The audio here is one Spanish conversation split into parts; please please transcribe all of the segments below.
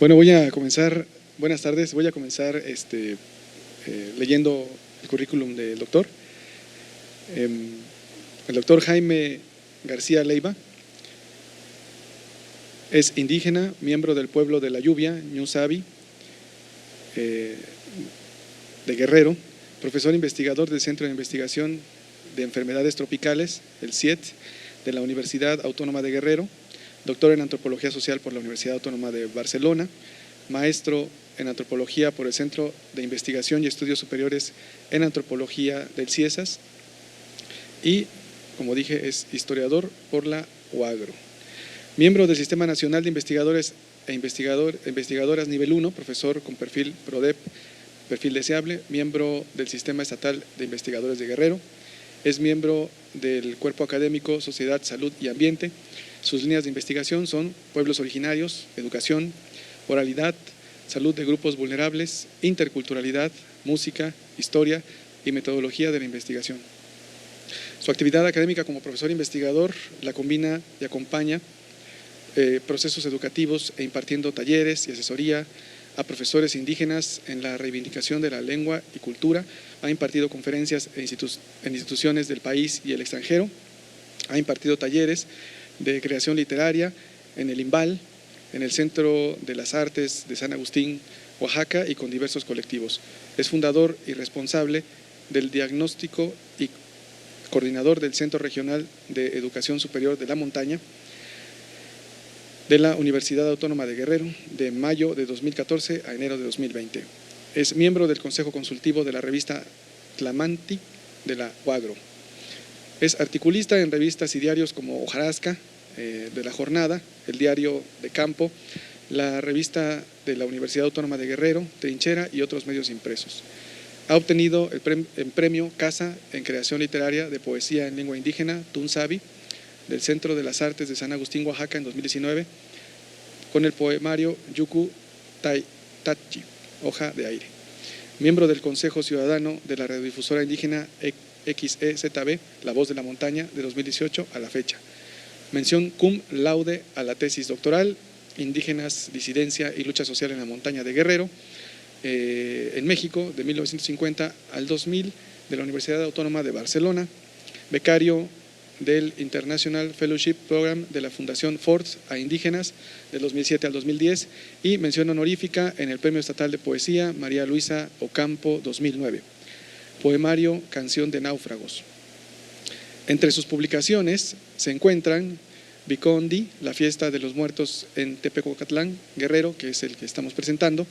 Bueno, voy a comenzar, buenas tardes, voy a comenzar leyendo el currículum del doctor. El doctor Jaime García Leiva es indígena, miembro del pueblo de la lluvia, Ñusabi, de Guerrero, profesor investigador del Centro de Investigación de Enfermedades Tropicales, el CIET, de la Universidad Autónoma de Guerrero, doctor en Antropología Social por la Universidad Autónoma de Barcelona, maestro en Antropología por el Centro de Investigación y Estudios Superiores en Antropología del CIESAS y, como dije, es historiador por la UAGRO. Miembro del Sistema Nacional de Investigadores e Investigadoras Nivel 1, profesor con perfil PRODEP, perfil deseable, miembro del Sistema Estatal de Investigadores de Guerrero, es miembro del Cuerpo Académico Sociedad, Salud y Ambiente. Sus líneas de investigación son pueblos originarios, educación, oralidad, salud de grupos vulnerables, interculturalidad, música, historia y metodología de la investigación. Su actividad académica como profesor investigador la combina y acompaña procesos educativos e impartiendo talleres y asesoría a profesores indígenas en la reivindicación de la lengua y cultura. Ha impartido conferencias en instituciones del país y el extranjero. Ha impartido talleres de creación literaria en el IMBAL, en el Centro de las Artes de San Agustín, Oaxaca, y con diversos colectivos. Es fundador y responsable del diagnóstico y coordinador del Centro Regional de Educación Superior de la Montaña de la Universidad Autónoma de Guerrero, de mayo de 2014 a enero de 2020. Es miembro del Consejo Consultivo de la revista Tlamanti de la UAGRO. Es articulista en revistas y diarios como Hojarasca, de La Jornada, el Diario de Campo, la revista de la Universidad Autónoma de Guerrero, Trinchera y otros medios impresos. Ha obtenido el premio Casa en Creación Literaria de Poesía en Lengua Indígena, Tunsabi, del Centro de las Artes de San Agustín, Oaxaca, en 2019, con el poemario Yuku Tachi, Hoja de Aire. Miembro del Consejo Ciudadano de la Radiodifusora Indígena XEZB, La Voz de la Montaña, de 2018 a la fecha. Mención cum laude a la tesis doctoral, Indígenas, Disidencia y Lucha Social en la Montaña de Guerrero, en México, de 1950 al 2000, de la Universidad Autónoma de Barcelona, becario del International Fellowship Program de la Fundación Ford a Indígenas, del 2007 al 2010, y mención honorífica en el Premio Estatal de Poesía María Luisa Ocampo 2009. Poemario Canción de Náufragos. Entre sus publicaciones se encuentran Vicondi, la fiesta de los muertos en Tepecocatlán, Guerrero, que es el que estamos presentando,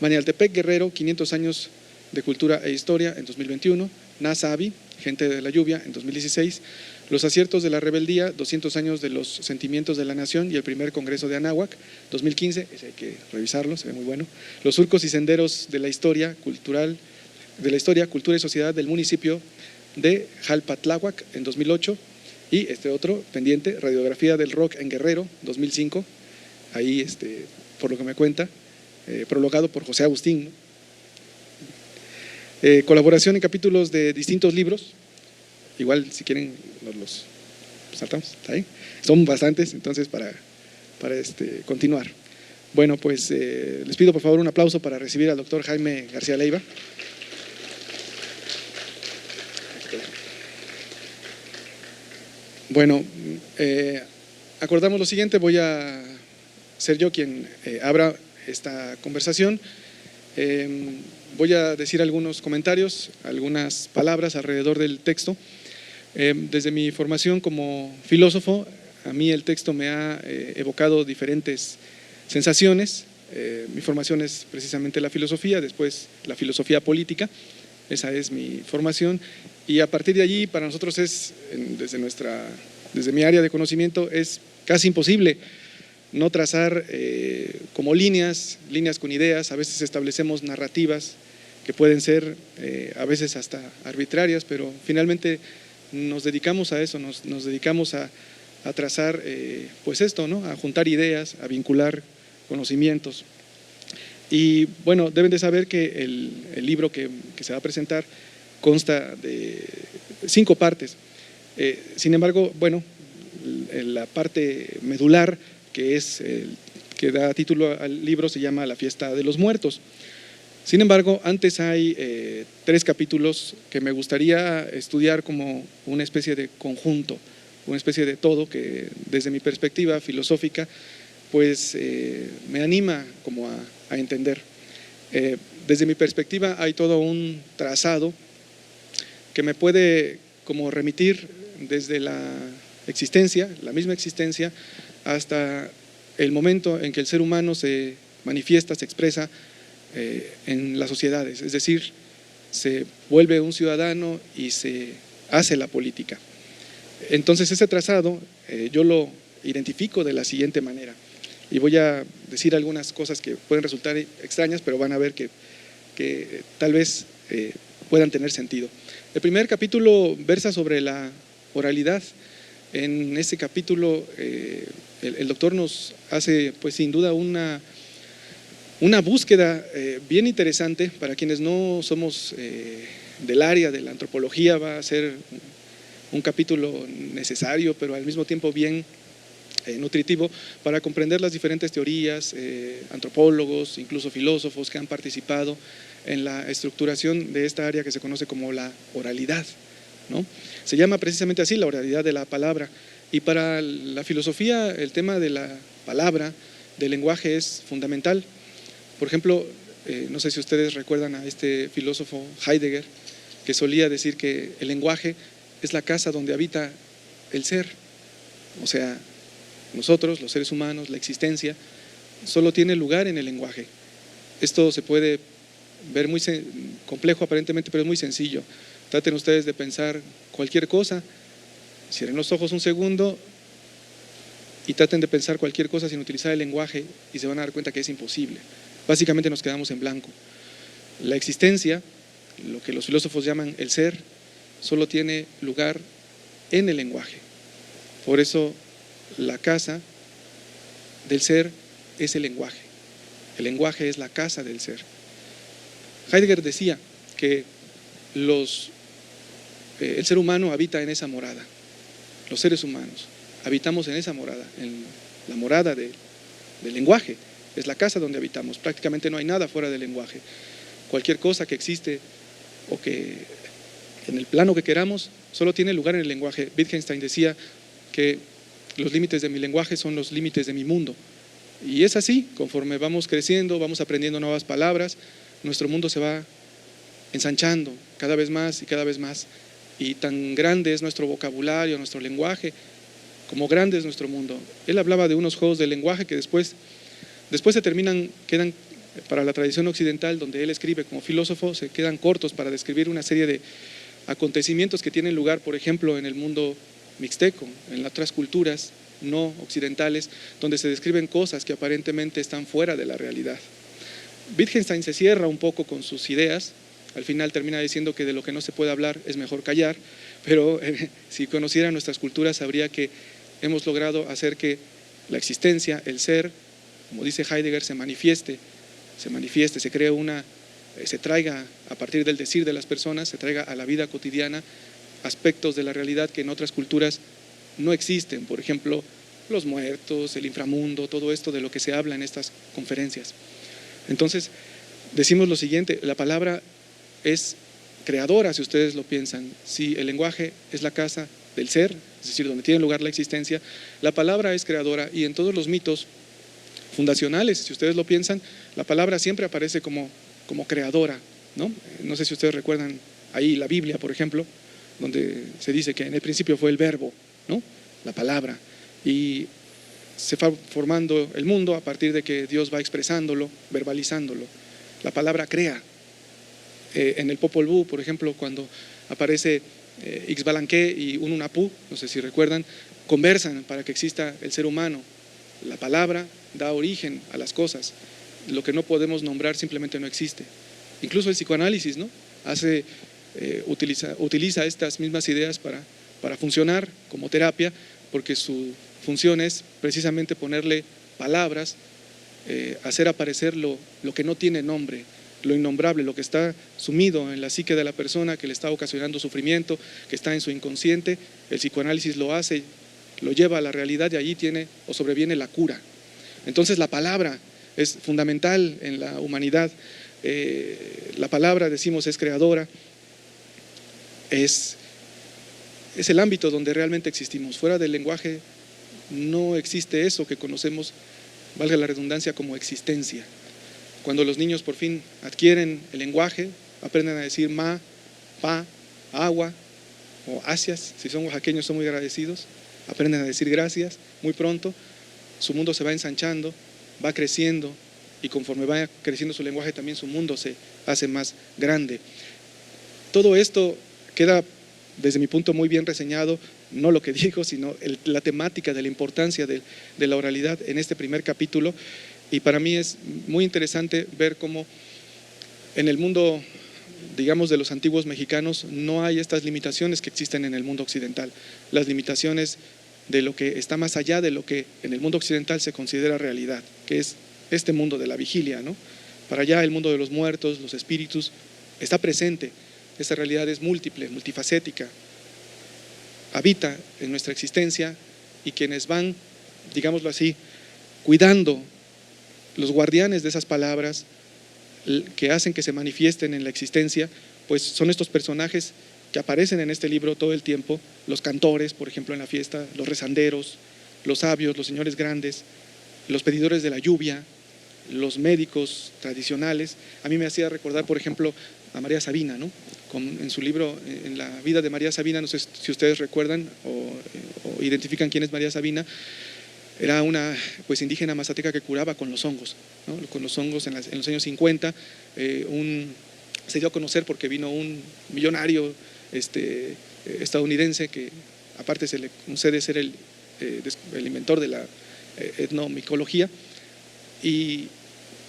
Manialtepec, Guerrero, 500 años de cultura e historia, en 2021, Nasabi, Gente de la Lluvia, en 2016, Los aciertos de la rebeldía, 200 años de los sentimientos de la nación y el primer congreso de Anáhuac, 2015, ese hay que revisarlo, se ve muy bueno, Los surcos y senderos de la historia, cultura y sociedad del municipio de Jalpatláhuac, en 2008, y este otro pendiente, Radiografía del Rock en Guerrero, 2005, ahí por lo que me cuenta, prologado por José Agustín, ¿no? Colaboración en capítulos de distintos libros, igual si quieren los saltamos, ¿está ahí? Son bastantes, entonces para continuar. Bueno, pues les pido por favor un aplauso para recibir al doctor Jaime García Leiva. Bueno, acordamos lo siguiente, voy a ser yo quien abra esta conversación. Voy a decir algunos comentarios, algunas palabras alrededor del texto. Desde mi formación como filósofo, a mí el texto me ha evocado diferentes sensaciones. Mi formación es precisamente la filosofía, después la filosofía política, esa es mi formación, y a partir de allí para nosotros desde mi área de conocimiento es casi imposible no trazar como líneas con ideas. A veces establecemos narrativas que pueden ser a veces hasta arbitrarias, pero finalmente nos dedicamos a eso, nos dedicamos a trazar pues esto, ¿no? A juntar ideas, a vincular conocimientos. Y bueno, deben de saber que el libro que se va a presentar consta de 5 partes. Sin embargo, bueno, la parte medular, que es que da título al libro se llama La fiesta de los muertos. Sin embargo, antes hay 3 capítulos que me gustaría estudiar como una especie de conjunto, una especie de todo que desde mi perspectiva filosófica pues me anima como a entender. Desde mi perspectiva hay todo un trazado que me puede como remitir desde la existencia, la misma existencia, hasta el momento en que el ser humano se manifiesta, se expresa en las sociedades, es decir, se vuelve un ciudadano y se hace la política. Entonces ese trazado yo lo identifico de la siguiente manera y voy a decir algunas cosas que pueden resultar extrañas, pero van a ver que tal vez puedan tener sentido. El primer capítulo versa sobre la oralidad. En ese capítulo el doctor nos hace pues sin duda una búsqueda bien interesante. Para quienes no somos del área de la antropología va a ser un capítulo necesario, pero al mismo tiempo bien nutritivo para comprender las diferentes teorías, antropólogos, incluso filósofos que han participado en la estructuración de esta área que se conoce como la oralidad, ¿no? Se llama precisamente así, la oralidad de la palabra, y para la filosofía el tema de la palabra, del lenguaje es fundamental. Por ejemplo, no sé si ustedes recuerdan a este filósofo Heidegger, que solía decir que el lenguaje es la casa donde habita el ser, o sea, nosotros, los seres humanos, la existencia, solo tiene lugar en el lenguaje. Esto se puede ver muy complejo aparentemente, pero es muy sencillo. Traten ustedes de pensar cualquier cosa, cierren los ojos un segundo y traten de pensar cualquier cosa sin utilizar el lenguaje y se van a dar cuenta que es imposible. Básicamente nos quedamos en blanco. La existencia, lo que los filósofos llaman el ser, solo tiene lugar en el lenguaje. Por eso la casa del ser es el lenguaje. El lenguaje es la casa del ser. Heidegger decía que el ser humano habita en esa morada. Los seres humanos habitamos en esa morada, en la morada del lenguaje. Es la casa donde habitamos. Prácticamente no hay nada fuera del lenguaje. Cualquier cosa que existe o que en el plano que queramos solo tiene lugar en el lenguaje. Wittgenstein decía que los límites de mi lenguaje son los límites de mi mundo. Y es así, conforme vamos creciendo, vamos aprendiendo nuevas palabras, nuestro mundo se va ensanchando cada vez más y cada vez más. Y tan grande es nuestro vocabulario, nuestro lenguaje, como grande es nuestro mundo. Él hablaba de unos juegos de lenguaje que después se quedan para la tradición occidental, donde él escribe como filósofo, se quedan cortos para describir una serie de acontecimientos que tienen lugar, por ejemplo, en el mundo mixteco, en otras culturas no occidentales, donde se describen cosas que aparentemente están fuera de la realidad. Wittgenstein se cierra un poco con sus ideas, al final termina diciendo que de lo que no se puede hablar es mejor callar, pero si conocieran nuestras culturas sabría que hemos logrado hacer que la existencia, el ser, como dice Heidegger, se manifieste, se traiga a partir del decir de las personas, se traiga a la vida cotidiana aspectos de la realidad que en otras culturas no existen, por ejemplo, los muertos, el inframundo, todo esto de lo que se habla en estas conferencias. Entonces, decimos lo siguiente, la palabra es creadora, si ustedes lo piensan. Si el lenguaje es la casa del ser, es decir, donde tiene lugar la existencia, la palabra es creadora, y en todos los mitos fundacionales, si ustedes lo piensan, la palabra siempre aparece como creadora, ¿no? No sé si ustedes recuerdan ahí la Biblia, por ejemplo, donde se dice que en el principio fue el verbo, ¿no? La palabra, y se va formando el mundo a partir de que Dios va expresándolo, verbalizándolo. La palabra crea. En el Popol Vuh, por ejemplo, cuando aparece Ixbalanque y Ununapú, no sé si recuerdan, conversan para que exista el ser humano. La palabra da origen a las cosas. Lo que no podemos nombrar simplemente no existe. Incluso el psicoanálisis, ¿no? Utiliza estas mismas ideas para funcionar como terapia, porque su función es precisamente ponerle palabras, hacer aparecer lo que no tiene nombre, lo innombrable, lo que está sumido en la psique de la persona, que le está ocasionando sufrimiento, que está en su inconsciente. El psicoanálisis lo hace, lo lleva a la realidad y allí tiene o sobreviene la cura. Entonces la palabra es fundamental en la humanidad. La palabra, decimos, es creadora, es el ámbito donde realmente existimos. Fuera del lenguaje no existe eso que conocemos, valga la redundancia, como existencia. Cuando los niños por fin adquieren el lenguaje, aprenden a decir ma, pa, agua o asias, si son oaxaqueños son muy agradecidos, aprenden a decir gracias muy pronto, su mundo se va ensanchando, va creciendo, y conforme va creciendo su lenguaje también su mundo se hace más grande. Todo esto queda desde mi punto muy bien reseñado, no lo que dijo, sino la temática de la importancia de la oralidad en este primer capítulo, y para mí es muy interesante ver cómo en el mundo, digamos, de los antiguos mexicanos no hay estas limitaciones que existen en el mundo occidental, las limitaciones de lo que está más allá de lo que en el mundo occidental se considera realidad, que es este mundo de la vigilia, ¿no? Para allá el mundo de los muertos, los espíritus, está presente. Esta realidad es múltiple, multifacética, habita en nuestra existencia, y quienes van, digámoslo así, cuidando, los guardianes de esas palabras que hacen que se manifiesten en la existencia, pues son estos personajes que aparecen en este libro todo el tiempo, los cantores, por ejemplo, en la fiesta, los rezanderos, los sabios, los señores grandes, los pedidores de la lluvia, los médicos tradicionales. A mí me hacía recordar, por ejemplo, a María Sabina, ¿no? En su libro, en la vida de María Sabina, no sé si ustedes recuerdan o identifican quién es María Sabina. Era una pues indígena mazateca que curaba con los hongos, ¿no? Con los hongos en los años 50. Se dio a conocer porque vino un millonario estadounidense que aparte se le concede ser el inventor de la etnomicología, y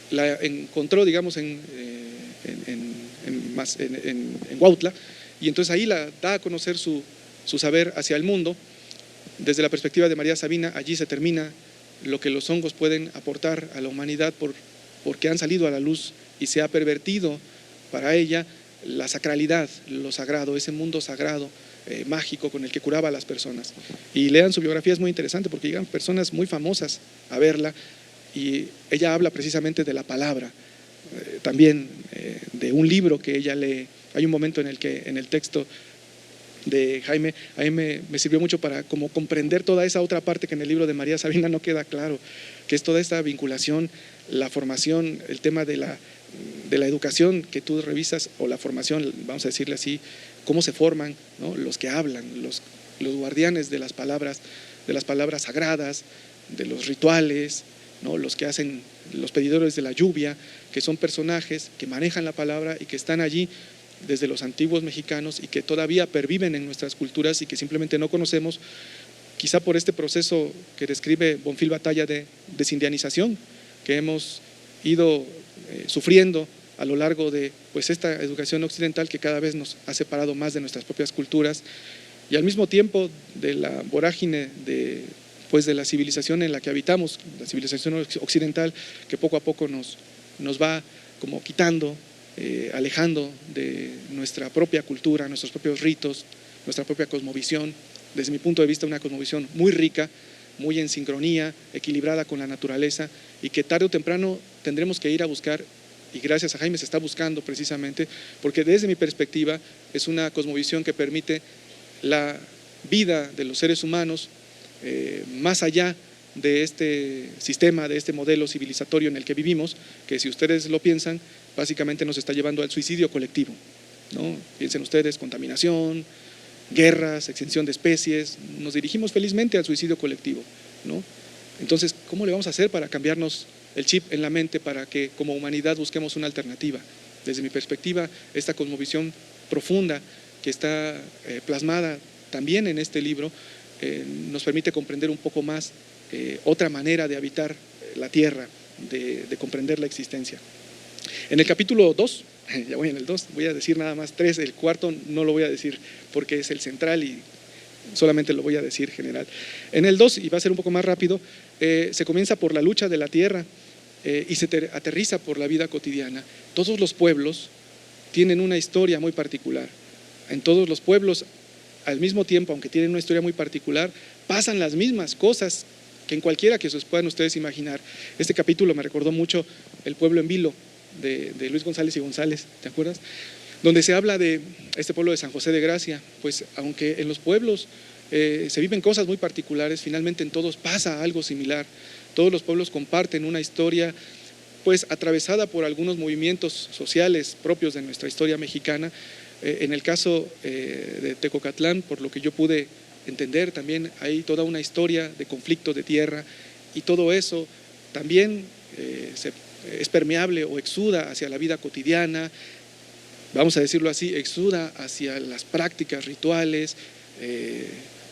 la encontró, digamos, en Huautla, y entonces ahí la da a conocer su saber hacia el mundo. Desde la perspectiva de María Sabina, allí se termina lo que los hongos pueden aportar a la humanidad porque han salido a la luz y se ha pervertido para ella la sacralidad, lo sagrado, ese mundo sagrado, mágico con el que curaba a las personas. Y lean su biografía, es muy interesante porque llegan personas muy famosas a verla, y ella habla precisamente de la palabra, también de un libro que ella lee. Hay un momento en el que en el texto de Jaime, a mí me sirvió mucho para como comprender toda esa otra parte que en el libro de María Sabina no queda claro, que es toda esta vinculación, la formación, el tema de la educación que tú revisas, o la formación, vamos a decirle así, cómo se forman, ¿no? Los que hablan, los guardianes de las palabras sagradas, de los rituales, ¿no? Los que hacen, los pedidores de la lluvia, que son personajes que manejan la palabra y que están allí desde los antiguos mexicanos y que todavía perviven en nuestras culturas y que simplemente no conocemos, quizá por este proceso que describe Bonfil Batalla de desindianización que hemos ido sufriendo a lo largo de pues esta educación occidental que cada vez nos ha separado más de nuestras propias culturas, y al mismo tiempo de la vorágine de la civilización en la que habitamos, la civilización occidental, que poco a poco nos va como quitando, alejando de nuestra propia cultura, nuestros propios ritos, nuestra propia cosmovisión. Desde mi punto de vista, una cosmovisión muy rica, muy en sincronía, equilibrada con la naturaleza, y que tarde o temprano tendremos que ir a buscar, y gracias a Jaime se está buscando precisamente, porque desde mi perspectiva es una cosmovisión que permite la vida de los seres humanos más allá de este sistema, de este modelo civilizatorio en el que vivimos, que si ustedes lo piensan, básicamente nos está llevando al suicidio colectivo, ¿no? Piensen ustedes, contaminación, guerras, extinción de especies, nos dirigimos felizmente al suicidio colectivo, ¿no? Entonces, ¿cómo le vamos a hacer para cambiarnos el chip en la mente para que como humanidad busquemos una alternativa? Desde mi perspectiva, esta cosmovisión profunda que está plasmada también en este libro nos permite comprender un poco más otra manera de habitar la tierra, de comprender la existencia. En el capítulo 2, ya voy en el 2, voy a decir nada más 3, el cuarto no lo voy a decir porque es el central y solamente lo voy a decir general. En el 2, y va a ser un poco más rápido, se comienza por la lucha de la tierra y se aterriza por la vida cotidiana. Todos los pueblos tienen una historia muy particular. En todos los pueblos, al mismo tiempo, aunque tienen una historia muy particular, pasan las mismas cosas que en cualquiera que se puedan ustedes imaginar. Este capítulo me recordó mucho El pueblo en vilo, de Luis González y González, ¿te acuerdas? Donde se habla de este pueblo de San José de Gracia. Pues aunque en los pueblos se viven cosas muy particulares, finalmente en todos pasa algo similar. Todos los pueblos comparten una historia pues atravesada por algunos movimientos sociales propios de nuestra historia mexicana. En el caso de Tecocatlán, por lo que yo pude entender, también hay toda una historia de conflicto de tierra, y todo eso también es permeable o exuda hacia la vida cotidiana, vamos a decirlo así, exuda hacia las prácticas rituales,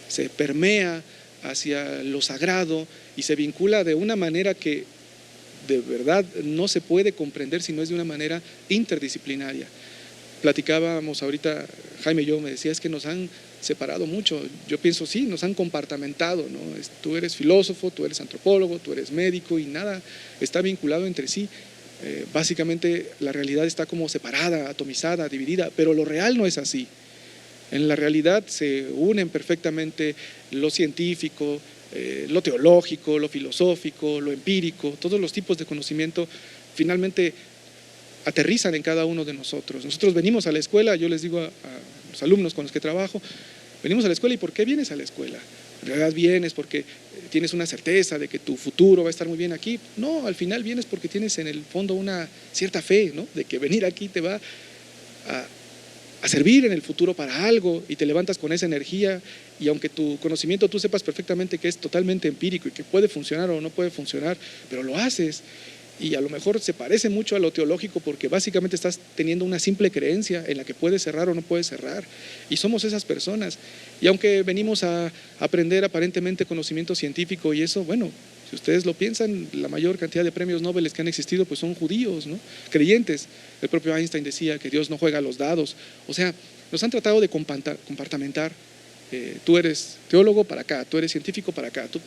se permea hacia lo sagrado y se vincula de una manera que de verdad no se puede comprender si no es de una manera interdisciplinaria. Platicábamos ahorita, Jaime y yo, me decía, es que nos han separado mucho. Yo pienso, sí, nos han compartamentado, ¿no? Tú eres filósofo, tú eres antropólogo, tú eres médico, y nada está vinculado entre sí. Básicamente la realidad está como separada, atomizada, dividida, pero lo real no es así. En la realidad se unen perfectamente lo científico, lo teológico, lo filosófico, lo empírico, todos los tipos de conocimiento finalmente aterrizan en cada uno de nosotros. Nosotros venimos a la escuela, yo les digo a los alumnos con los que trabajo, venimos a la escuela. ¿Y por qué vienes a la escuela? En realidad vienes porque tienes una certeza de que tu futuro va a estar muy bien aquí. No, al final vienes porque tienes en el fondo una cierta fe, ¿no? De que venir aquí te va a servir en el futuro para algo, y te levantas con esa energía, y aunque tu conocimiento tú sepas perfectamente que es totalmente empírico y que puede funcionar o no puede funcionar, pero lo haces. Y a lo mejor se parece mucho a lo teológico porque básicamente estás teniendo una simple creencia en la que puedes cerrar o no puedes cerrar, y somos esas personas. Y aunque venimos a aprender aparentemente conocimiento científico y eso, bueno, si ustedes lo piensan, la mayor cantidad de premios Nobel que han existido pues son judíos, ¿no? Creyentes. El propio Einstein decía que Dios no juega a los dados. O sea, nos han tratado de compartamentar. Tú eres teólogo para acá, tú eres científico para acá, tú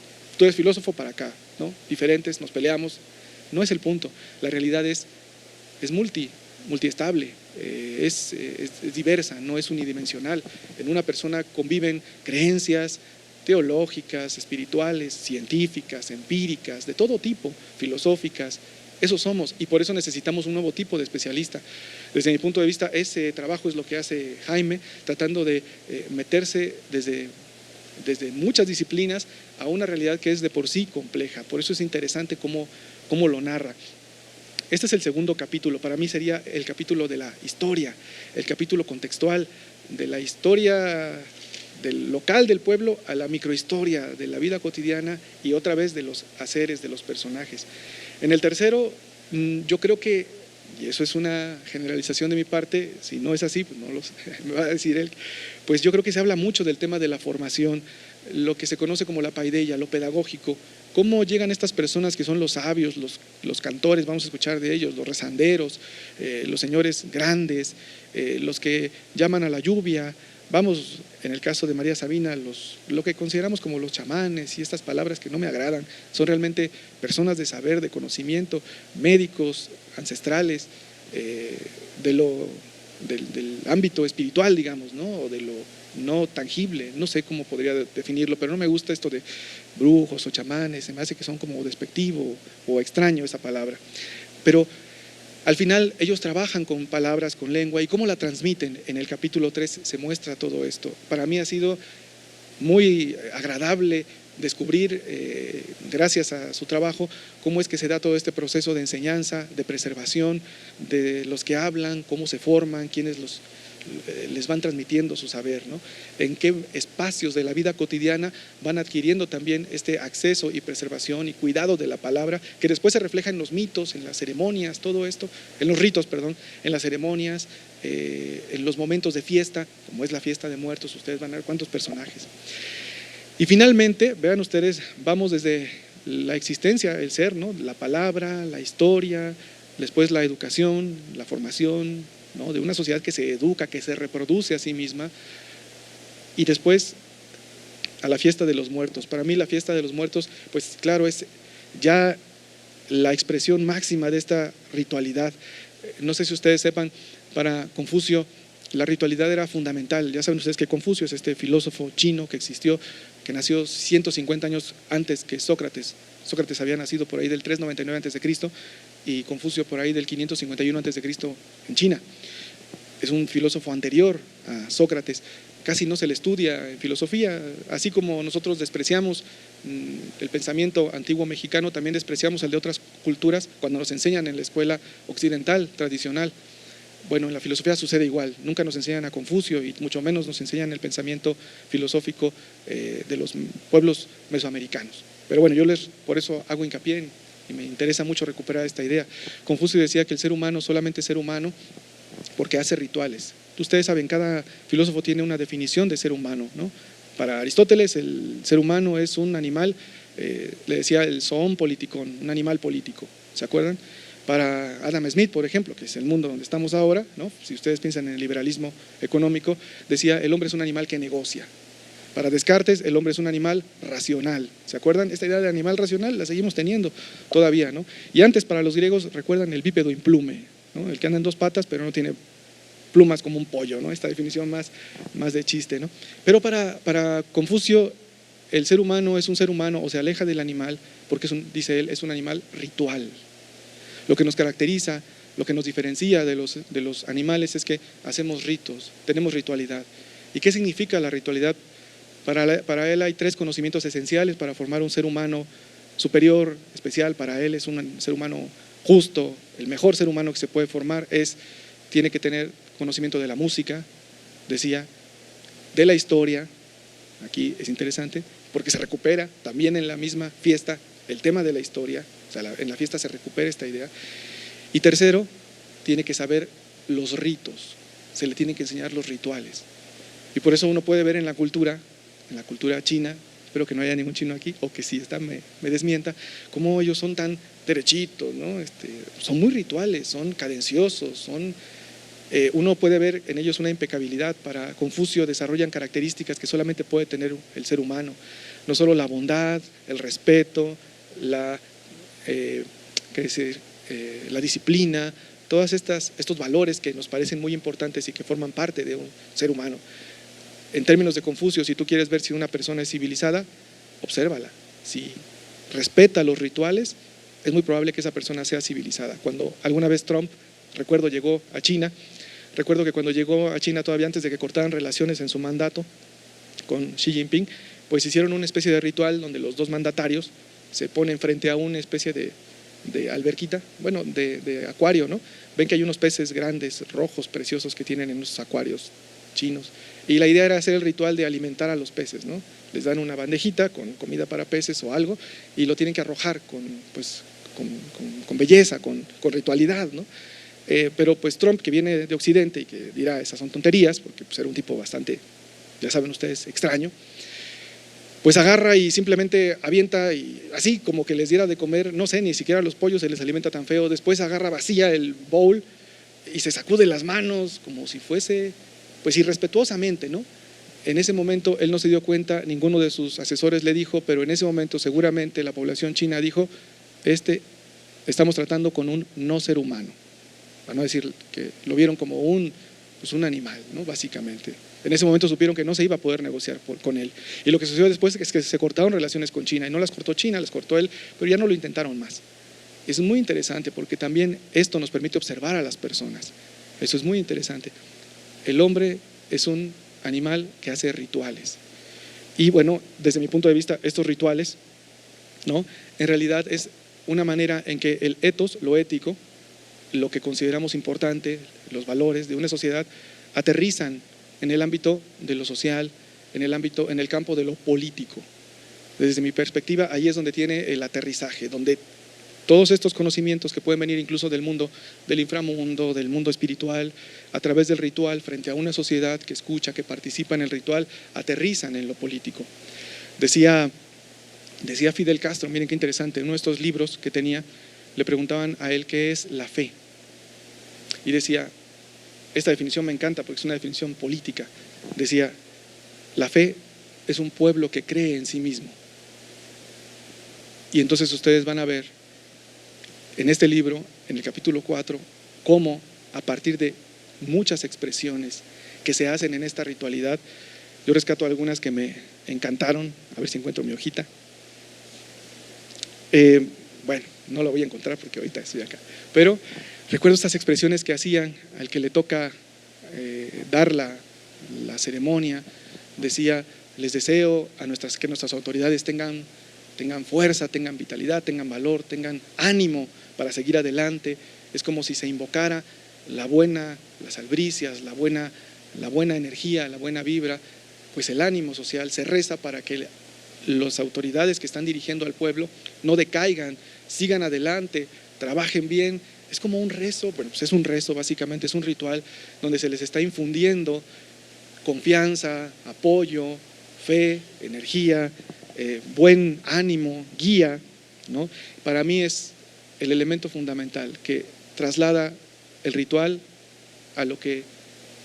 eres filósofo para acá, ¿no? Diferentes, nos peleamos. No es el punto. La realidad es multiestable, es diversa, no es unidimensional. En una persona conviven creencias teológicas, espirituales, científicas, empíricas, de todo tipo, filosóficas. Eso somos, y por eso necesitamos un nuevo tipo de especialista. Desde mi punto de vista, ese trabajo es lo que hace Jaime, tratando de meterse desde muchas disciplinas a una realidad que es de por sí compleja. Por eso es interesante cómo lo narra. Este es el segundo capítulo. Para mí sería el capítulo de la historia, el capítulo contextual, de la historia del local del pueblo a la microhistoria de la vida cotidiana, y otra vez de los haceres de los personajes. En el tercero, yo creo que, y eso es una generalización de mi parte, si no es así, pues no me va a decir él, pues yo creo que se habla mucho del tema de la formación, lo que se conoce como la paideia, lo pedagógico. ¿Cómo llegan estas personas que son los sabios, los cantores, vamos a escuchar de ellos, los rezanderos, los señores grandes, los que llaman a la lluvia? Vamos, en el caso de María Sabina, lo que consideramos como los chamanes y estas palabras que no me agradan, son realmente personas de saber, de conocimiento, médicos, ancestrales, del ámbito espiritual, digamos, ¿no? O de lo no tangible, no sé cómo podría definirlo, pero no me gusta esto de brujos o chamanes, se me hace que son como despectivo o extraño esa palabra. Pero al final ellos trabajan con palabras, con lengua, y cómo la transmiten. En el capítulo 3 se muestra todo esto. Para mí ha sido muy agradable descubrir, gracias a su trabajo, cómo es que se da todo este proceso de enseñanza, de preservación, de los que hablan, cómo se forman, quiénes les van transmitiendo su saber, ¿no? En qué espacios de la vida cotidiana van adquiriendo también este acceso y preservación y cuidado de la palabra, que después se refleja en los mitos, en las ceremonias, todo esto, en los ritos, perdón, en las ceremonias, en los momentos de fiesta, como es la fiesta de muertos. Ustedes van a ver cuántos personajes. Y finalmente, vean ustedes, vamos desde la existencia, el ser, ¿no? La palabra, la historia, después la educación, la formación, ¿no? De una sociedad que se educa, que se reproduce a sí misma, y después a la fiesta de los muertos. Para mí la fiesta de los muertos, pues claro, es ya la expresión máxima de esta ritualidad. No sé si ustedes sepan, para Confucio la ritualidad era fundamental. Ya saben ustedes que Confucio es este filósofo chino que existió, que nació 150 años antes que Sócrates. Sócrates había nacido por ahí del 399 a.C. y Confucio por ahí del 551 a.C. en China. Es un filósofo anterior a Sócrates. Casi no se le estudia en filosofía, así como nosotros despreciamos el pensamiento antiguo mexicano, también despreciamos el de otras culturas cuando nos enseñan en la escuela occidental, tradicional. Bueno, en la filosofía sucede igual, nunca nos enseñan a Confucio y mucho menos nos enseñan el pensamiento filosófico de los pueblos mesoamericanos. Pero bueno, por eso hago hincapié y me interesa mucho recuperar esta idea. Confucio decía que el ser humano solamente es ser humano porque hace rituales. Ustedes saben, cada filósofo tiene una definición de ser humano, ¿no? Para Aristóteles el ser humano es un animal, le decía el zoon politikon, un animal político, ¿se acuerdan? Para Adam Smith, por ejemplo, que es el mundo donde estamos ahora, ¿no? Si ustedes piensan en el liberalismo económico, decía el hombre es un animal que negocia. Para Descartes el hombre es un animal racional, ¿se acuerdan? Esta idea de animal racional la seguimos teniendo todavía, ¿no? Y antes para los griegos recuerdan el bípedo implume, ¿no? El que anda en dos patas pero no tiene plumas como un pollo, ¿no? Esta definición más de chiste, ¿no? Pero para Confucio el ser humano es un ser humano o se aleja del animal porque dice él, es un animal ritual. Lo que nos caracteriza, lo que nos diferencia de los animales es que hacemos ritos, tenemos ritualidad. ¿Y qué significa la ritualidad? Para él hay tres conocimientos esenciales para formar un ser humano superior, especial. Para él es un ser humano justo, el mejor ser humano que se puede formar tiene que tener conocimiento de la música, decía, de la historia. Aquí es interesante porque se recupera también en la misma fiesta el tema de la historia, o sea, en la fiesta se recupera esta idea. Y tercero, tiene que saber los ritos, se le tienen que enseñar los rituales. Y por eso uno puede ver en la cultura china, espero que no haya ningún chino aquí, o que si está me desmienta, cómo ellos son tan derechitos, ¿no? Son muy rituales, son cadenciosos, uno puede ver en ellos una impecabilidad. Para Confucio desarrollan características que solamente puede tener el ser humano, no solo la bondad, el respeto, la disciplina, todos estos valores que nos parecen muy importantes y que forman parte de un ser humano. En términos de Confucio, si tú quieres ver si una persona es civilizada, obsérvala. Si respeta los rituales, es muy probable que esa persona sea civilizada. Cuando alguna vez Trump, recuerdo, llegó a China, recuerdo que cuando llegó a China, todavía antes de que cortaran relaciones en su mandato con Xi Jinping, pues hicieron una especie de ritual donde los dos mandatarios se ponen frente a una especie de alberquita, bueno, de acuario, ¿no? Ven que hay unos peces grandes, rojos, preciosos que tienen en esos acuarios chinos. Y la idea era hacer el ritual de alimentar a los peces, ¿no? Les dan una bandejita con comida para peces o algo y lo tienen que arrojar con belleza, con ritualidad, ¿no? Pero pues Trump, que viene de Occidente y que dirá esas son tonterías, porque pues era un tipo bastante, ya saben ustedes, extraño, pues agarra y simplemente avienta y así como que les diera de comer, no sé, ni siquiera a los pollos se les alimenta tan feo. Después agarra vacía el bowl y se sacude las manos como si fuese, pues irrespetuosamente, ¿no? En ese momento él no se dio cuenta, ninguno de sus asesores le dijo, pero en ese momento seguramente la población china dijo, estamos tratando con un no ser humano, para no decir que lo vieron como un animal, ¿no? Básicamente. En ese momento supieron que no se iba a poder negociar con él. Y lo que sucedió después es que se cortaron relaciones con China, y no las cortó China, las cortó él, pero ya no lo intentaron más. Es muy interesante porque también esto nos permite observar a las personas. Eso es muy interesante. El hombre es un animal que hace rituales. Y bueno, desde mi punto de vista, estos rituales, ¿no? En realidad es una manera en que el ethos, lo ético, lo que consideramos importante, los valores de una sociedad, aterrizan en el ámbito de lo social, en el campo de lo político. Desde mi perspectiva, ahí es donde tiene el aterrizaje, donde todos estos conocimientos que pueden venir incluso del mundo, del inframundo, del mundo espiritual, a través del ritual, frente a una sociedad que escucha, que participa en el ritual, aterrizan en lo político. Decía Fidel Castro, miren qué interesante, en uno de estos libros que tenía, le preguntaban a él qué es la fe. Y decía, esta definición me encanta porque es una definición política, decía, la fe es un pueblo que cree en sí mismo. Y entonces ustedes van a ver en este libro, en el capítulo 4, cómo a partir de muchas expresiones que se hacen en esta ritualidad. Yo rescato algunas que me encantaron, a ver si encuentro mi hojita. Bueno, no la voy a encontrar porque ahorita estoy acá, pero recuerdo estas expresiones que hacían al que le toca dar la ceremonia. Decía: les deseo que nuestras autoridades tengan fuerza, tengan vitalidad, tengan valor, tengan ánimo para seguir adelante. Es como si se invocara las albricias, la buena energía, la buena vibra, pues el ánimo social. Se reza para que las autoridades que están dirigiendo al pueblo no decaigan, sigan adelante, trabajen bien. Es como un rezo, bueno, pues es un rezo básicamente, es un ritual donde se les está infundiendo confianza, apoyo, fe, energía, buen ánimo, guía, ¿no? Para mí es el elemento fundamental que traslada el ritual a lo que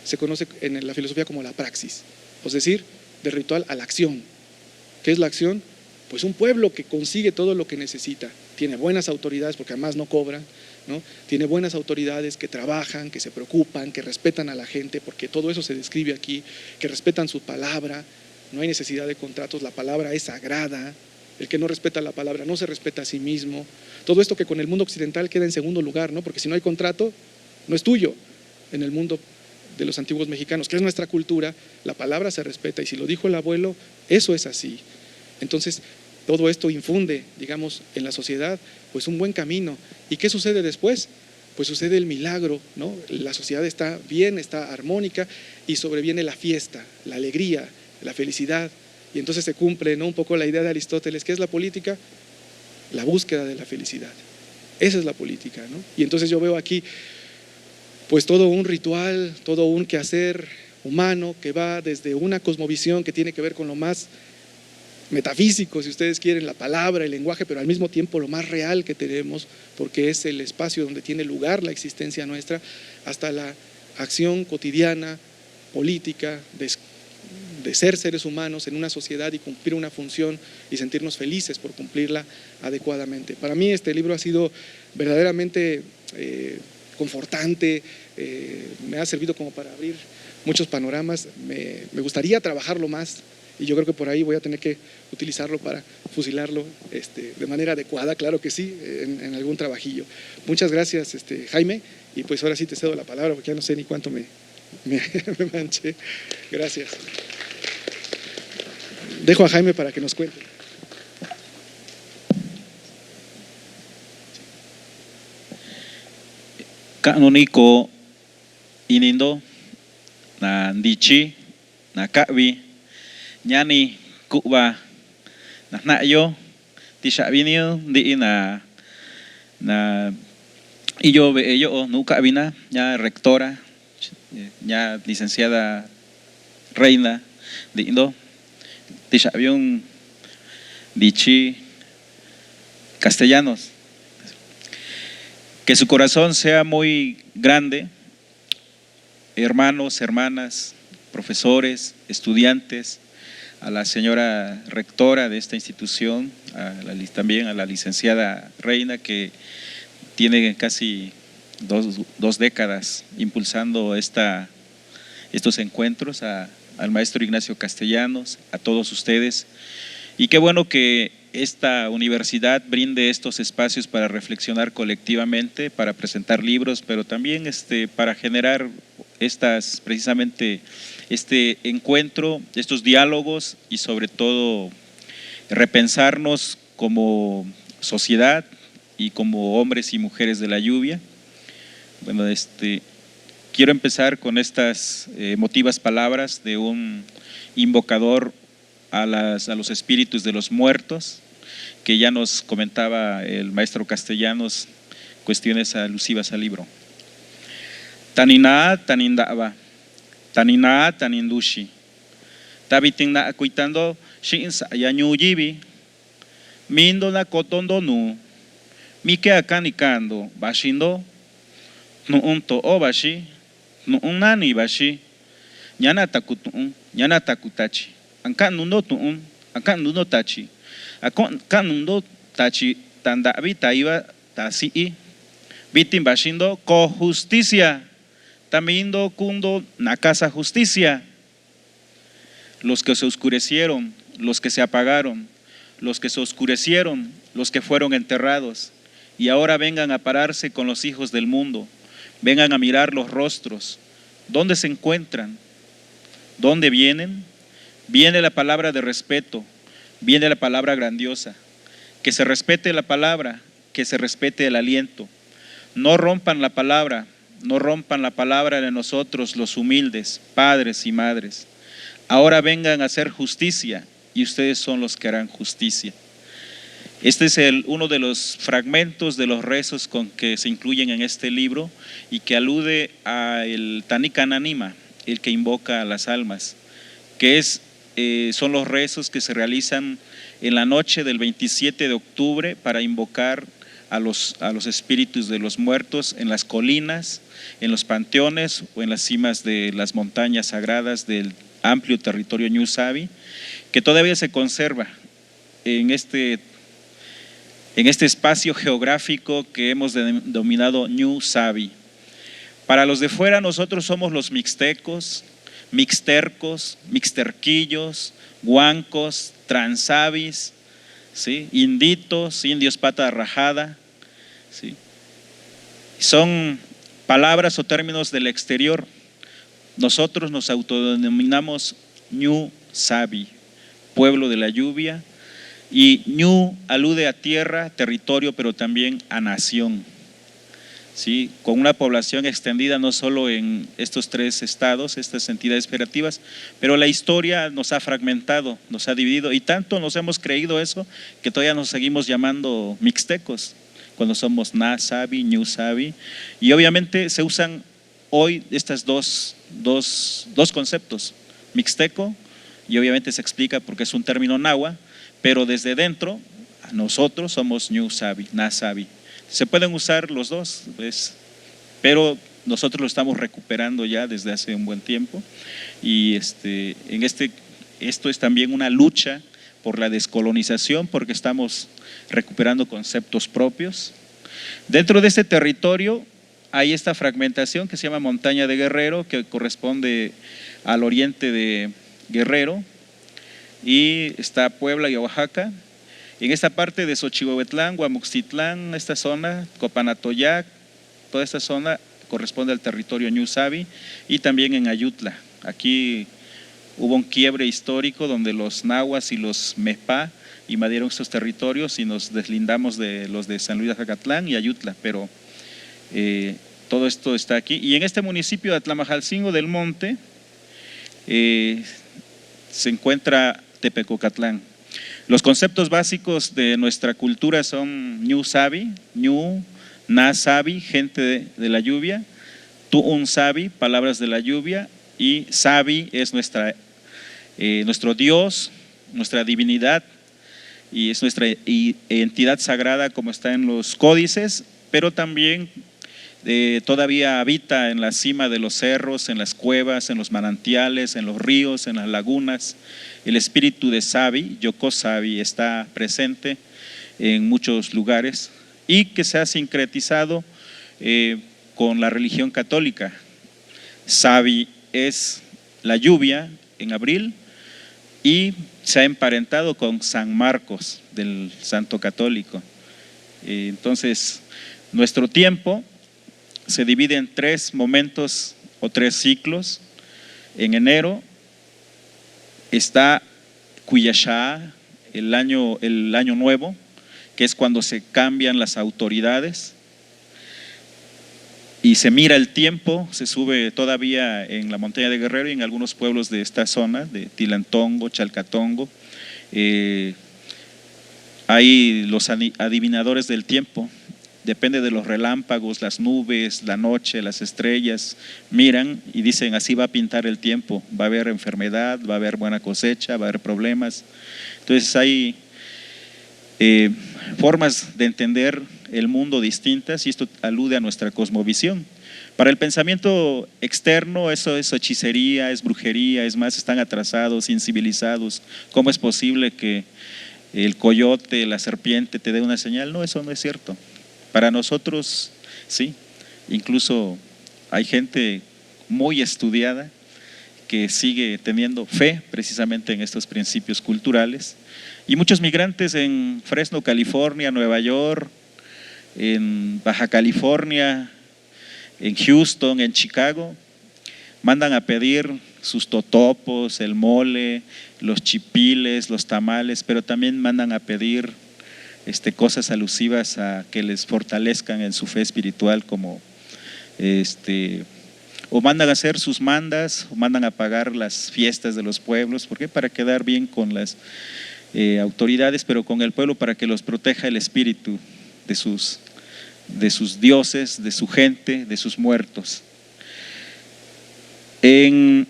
se conoce en la filosofía como la praxis, es decir, del ritual a la acción. ¿Qué es la acción? Pues un pueblo que consigue todo lo que necesita, tiene buenas autoridades porque además no cobran, ¿no? Tiene buenas autoridades que trabajan, que se preocupan, que respetan a la gente, porque todo eso se describe aquí, que respetan su palabra, no hay necesidad de contratos, la palabra es sagrada, el que no respeta la palabra no se respeta a sí mismo. Todo esto que con el mundo occidental queda en segundo lugar, ¿no? Porque si no hay contrato, no es tuyo. En el mundo de los antiguos mexicanos, que es nuestra cultura, la palabra se respeta, y si lo dijo el abuelo, eso es así. Entonces, todo esto infunde, digamos, en la sociedad, pues un buen camino. ¿Y qué sucede después? Pues sucede el milagro, ¿no? La sociedad está bien, está armónica, y sobreviene la fiesta, la alegría, la felicidad. Y entonces se cumple, ¿no?, un poco la idea de Aristóteles. ¿Qué es la política? La búsqueda de la felicidad. Esa es la política, ¿no? Y entonces yo veo aquí pues todo un ritual, todo un quehacer humano que va desde una cosmovisión que tiene que ver con lo más metafísico, si ustedes quieren, la palabra, el lenguaje, pero al mismo tiempo lo más real que tenemos, porque es el espacio donde tiene lugar la existencia nuestra, hasta la acción cotidiana, política, de ser seres humanos en una sociedad y cumplir una función y sentirnos felices por cumplirla adecuadamente. Para mí este libro ha sido verdaderamente confortante, me ha servido como para abrir muchos panoramas. Me gustaría trabajarlo más, y yo creo que por ahí voy a tener que utilizarlo para fusilarlo de manera adecuada, claro que sí, en algún trabajillo. Muchas gracias, Jaime, y pues ahora sí te cedo la palabra porque ya no sé ni cuánto me manché. Gracias. Dejo a Jaime para que nos cuente. Kanuniko inindo na ndichi na kawi nyani kuba na nayo tishabinio di na iyo be yo no kabina ya rectora ya licenciada Reina di indo tishabion dichi castellanos. Que su corazón sea muy grande, hermanos, hermanas, profesores, estudiantes, a la señora rectora de esta institución, también a la licenciada Reina, que tiene casi dos décadas impulsando estos encuentros, al maestro Ignacio Castellanos, a todos ustedes. Y qué bueno que esta universidad brinde estos espacios para reflexionar colectivamente, para presentar libros, pero también para generar precisamente este encuentro, estos diálogos, y sobre todo repensarnos como sociedad y como hombres y mujeres de la lluvia. Bueno, quiero empezar con estas emotivas palabras de un invocador a los espíritus de los muertos, que ya nos comentaba el maestro Castellanos, cuestiones alusivas al libro. Tanina, tanindaba, tanina, tanindushi, tabitinna cuitando, shinsa yañuyibi, mindo na kotondo nu, mike akanikando, bashindo, no unto obashi, no unani bashi, ñana takutun, ñana takutachi. Angka nundo tuum, angka nundo tachi, angka nundo tachi tandabi taiba tasi, bitin bashindo ko justicia, tamindo kundo na casa justicia. Los que se oscurecieron, los que se apagaron, los que se oscurecieron, los que fueron enterrados, y ahora vengan a pararse con los hijos del mundo, vengan a mirar los rostros. ¿Dónde se encuentran? ¿Dónde vienen? Viene la palabra de respeto, viene la palabra grandiosa. Que se respete la palabra, que se respete el aliento. No rompan la palabra, no rompan la palabra de nosotros los humildes, padres y madres. Ahora vengan a hacer justicia y ustedes son los que harán justicia. Este es uno de los fragmentos de los rezos con que se incluyen en este libro y que alude al Tanikananima, el que invoca a las almas, que son los rezos que se realizan en la noche del 27 de octubre para invocar a los espíritus de los muertos en las colinas, en los panteones o en las cimas de las montañas sagradas del amplio territorio Ñu Sabi, que todavía se conserva en este espacio geográfico que hemos denominado Ñu Sabi. Para los de fuera nosotros somos los mixtecos, mixtercos, mixterquillos, huancos, transabis, ¿sí? Inditos, indios pata rajada, ¿sí? Son palabras o términos del exterior. Nosotros nos autodenominamos Ñu Sabi, pueblo de la lluvia, y Ñu alude a tierra, territorio, pero también a nación, ¿sí? Con una población extendida no solo en estos 3 estados, estas entidades federativas, pero la historia nos ha fragmentado, nos ha dividido, y tanto nos hemos creído eso que todavía nos seguimos llamando mixtecos cuando somos Na Sabi, Ñu Sabi, y obviamente se usan hoy estos dos conceptos, mixteco, y obviamente se explica porque es un término náhuatl, pero desde dentro nosotros somos Ñu Sabi, Na Sabi. Se pueden usar los dos, ¿ves? Pero nosotros lo estamos recuperando ya desde hace un buen tiempo, y esto es también una lucha por la descolonización, porque estamos recuperando conceptos propios. Dentro de este territorio hay esta fragmentación que se llama Montaña de Guerrero, que corresponde al oriente de Guerrero, y está Puebla y Oaxaca. En esta parte de Xochihuehuetlán, Guamuxtitlán, esta zona, Copanatoyac, toda esta zona corresponde al territorio Ñu Sabi, y también en Ayutla. Aquí hubo un quiebre histórico donde los nahuas y los mepá invadieron estos territorios y nos deslindamos de los de San Luis de Acatlán y Ayutla, pero todo esto está aquí. Y en este municipio de Atlamajalcingo del Monte se encuentra Tepecocatlán. Los conceptos básicos de nuestra cultura son Ñu Sabi, Ñu, Na Sabi, gente de la lluvia, Tu'un Sabi, palabras de la lluvia, y Sabi es nuestro Dios, nuestra divinidad, y es nuestra entidad sagrada como está en los códices, pero también todavía habita en la cima de los cerros, en las cuevas, en los manantiales, en los ríos, en las lagunas. El espíritu de Sabi, Yoko Sabi, está presente en muchos lugares y que se ha sincretizado con la religión católica. Sabi es la lluvia en abril y se ha emparentado con San Marcos del Santo Católico. Entonces, nuestro tiempo se divide en 3 momentos o 3 ciclos. En enero está Cuyashá, el año nuevo, que es cuando se cambian las autoridades y se mira el tiempo. Se sube todavía en la montaña de Guerrero y en algunos pueblos de esta zona, de Tilantongo, Chalcatongo. Hay los adivinadores del tiempo. Depende de los relámpagos, las nubes, la noche, las estrellas, miran y dicen así va a pintar el tiempo, va a haber enfermedad, va a haber buena cosecha, va a haber problemas. Entonces hay formas de entender el mundo distintas y esto alude a nuestra cosmovisión. Para el pensamiento externo eso es hechicería, es brujería, es más, están atrasados, incivilizados. ¿Cómo es posible que el coyote, la serpiente te dé una señal? No, eso no es cierto. Para nosotros, sí, incluso hay gente muy estudiada, que sigue teniendo fe precisamente en estos principios culturales. Y muchos migrantes en Fresno, California, Nueva York, en Baja California, en Houston, en Chicago, mandan a pedir sus totopos, el mole, los chipiles, los tamales, pero también mandan a pedir cosas alusivas a que les fortalezcan en su fe espiritual, como o mandan a hacer sus mandas, o mandan a pagar las fiestas de los pueblos. ¿Por qué? Para quedar bien con las autoridades, pero con el pueblo, para que los proteja el espíritu de sus dioses, de su gente, de sus muertos. En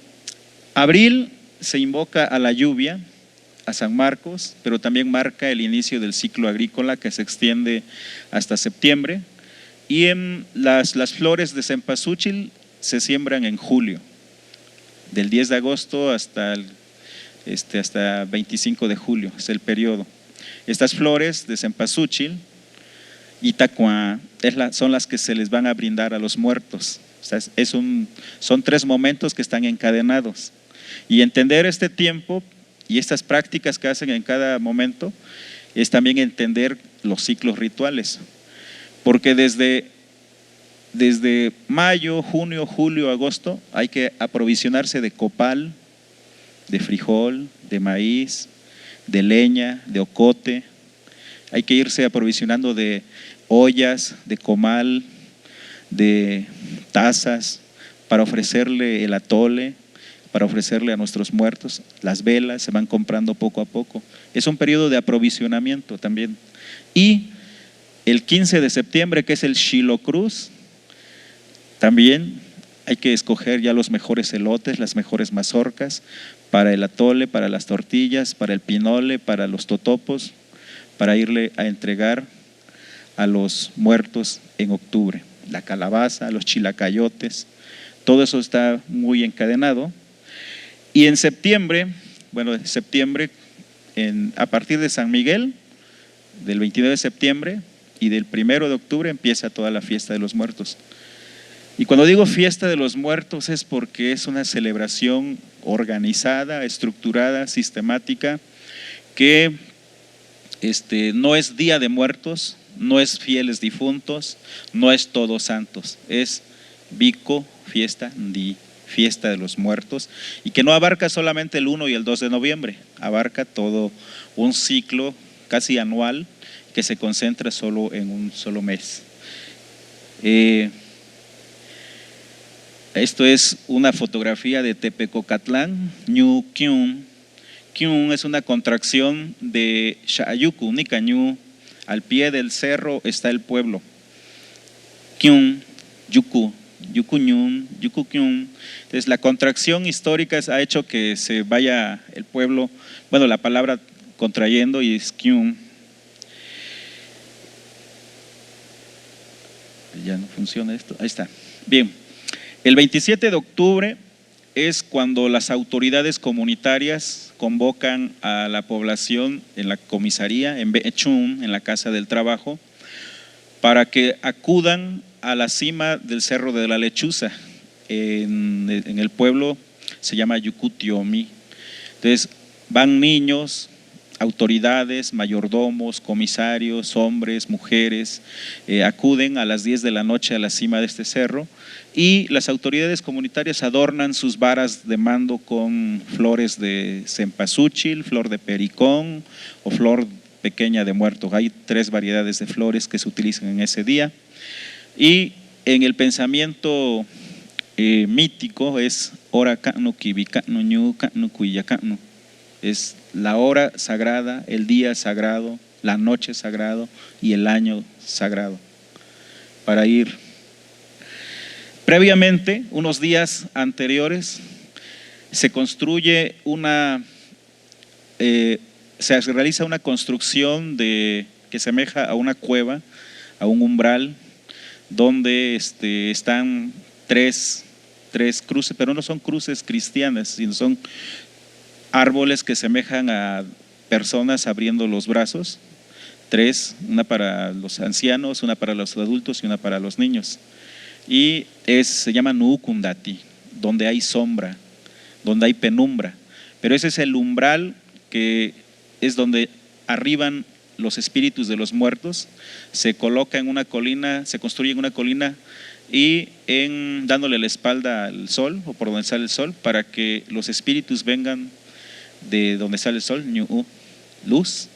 abril se invoca a la lluvia, a San Marcos, pero también marca el inicio del ciclo agrícola que se extiende hasta septiembre. Y en las flores de cempasúchil se siembran en julio, del 10 de agosto hasta 25 de julio, es el periodo. Estas flores de cempasúchil y tacuá son las que se les van a brindar a los muertos. O sea, son 3 momentos que están encadenados. Y entender este tiempo y estas prácticas que hacen en cada momento es también entender los ciclos rituales. Porque desde mayo, junio, julio, agosto hay que aprovisionarse de copal, de frijol, de maíz, de leña, de ocote. Hay que irse aprovisionando de ollas, de comal, de tazas, para ofrecerle el atole, para ofrecerle a nuestros muertos. Las velas se van comprando poco a poco. Es un periodo de aprovisionamiento también. Y el 15 de septiembre, que es el Xilocruz, también hay que escoger ya los mejores elotes, las mejores mazorcas para el atole, para las tortillas, para el pinole, para los totopos, para irle a entregar a los muertos en octubre. La calabaza, los chilacayotes, todo eso está muy encadenado. Y en septiembre, a partir de San Miguel, del 29 de septiembre y del 1 de octubre empieza toda la fiesta de los muertos. Y cuando digo fiesta de los muertos es porque es una celebración organizada, estructurada, sistemática, que no es Día de Muertos, no es Fieles Difuntos, no es Todos Santos, es Vico Fiesta de los Muertos, y que no abarca solamente el 1 y el 2 de noviembre, abarca todo un ciclo casi anual que se concentra solo en un solo mes. Esto es una fotografía de Tepecocatlán, Ñu Kyun. Kyun es una contracción de Xayuku, Nicañú. Al pie del cerro está el pueblo. Kyun, Yuku, Yukuñun, Yukukyun. Entonces la contracción histórica ha hecho que se vaya el pueblo, la palabra contrayendo, y es Kyun. Ya no funciona esto, ahí está. Bien, el 27 de octubre es cuando las autoridades comunitarias convocan a la población en la comisaría, en Bechún, en la Casa del Trabajo, para que acudan a la cima del Cerro de la Lechuza. En el pueblo se llama Yucutiomi. Entonces van niños, autoridades, mayordomos, comisarios, hombres, mujeres, acuden a las 10 de la noche a la cima de este cerro, y las autoridades comunitarias adornan sus varas de mando con flores de cempasúchil, flor de pericón o flor pequeña de muerto. Hay 3 variedades de flores que se utilizan en ese día. Y en el pensamiento mítico es hora kanu kibikanu ñu kanu kuyakanu. Es la hora sagrada, el día sagrado, la noche sagrado y el año sagrado. Para ir previamente, unos días anteriores, se construye se realiza una construcción que semeja a una cueva, a un umbral, donde están tres cruces, pero no son cruces cristianas, sino son árboles que semejan a personas abriendo los brazos, 3, una para los ancianos, una para los adultos y una para los niños. Y se llama Nuukundati, donde hay sombra, donde hay penumbra, pero ese es el umbral que es donde arriban los espíritus de los muertos. Se coloca en una colina, se construye en una colina y dándole la espalda al sol o por donde sale el sol, para que los espíritus vengan de donde sale el sol, luz,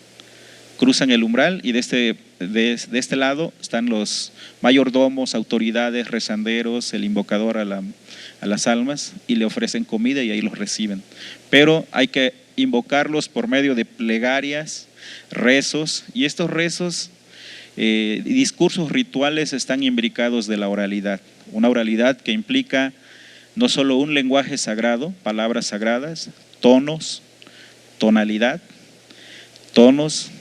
cruzan el umbral y de este lado están los mayordomos, autoridades, rezanderos, el invocador a las almas, y le ofrecen comida y ahí los reciben. Pero hay que invocarlos por medio de plegarias, rezos, y estos rezos y discursos rituales están imbricados de la oralidad, una oralidad que implica no solo un lenguaje sagrado, palabras sagradas, tonos, tonalidad, tonos,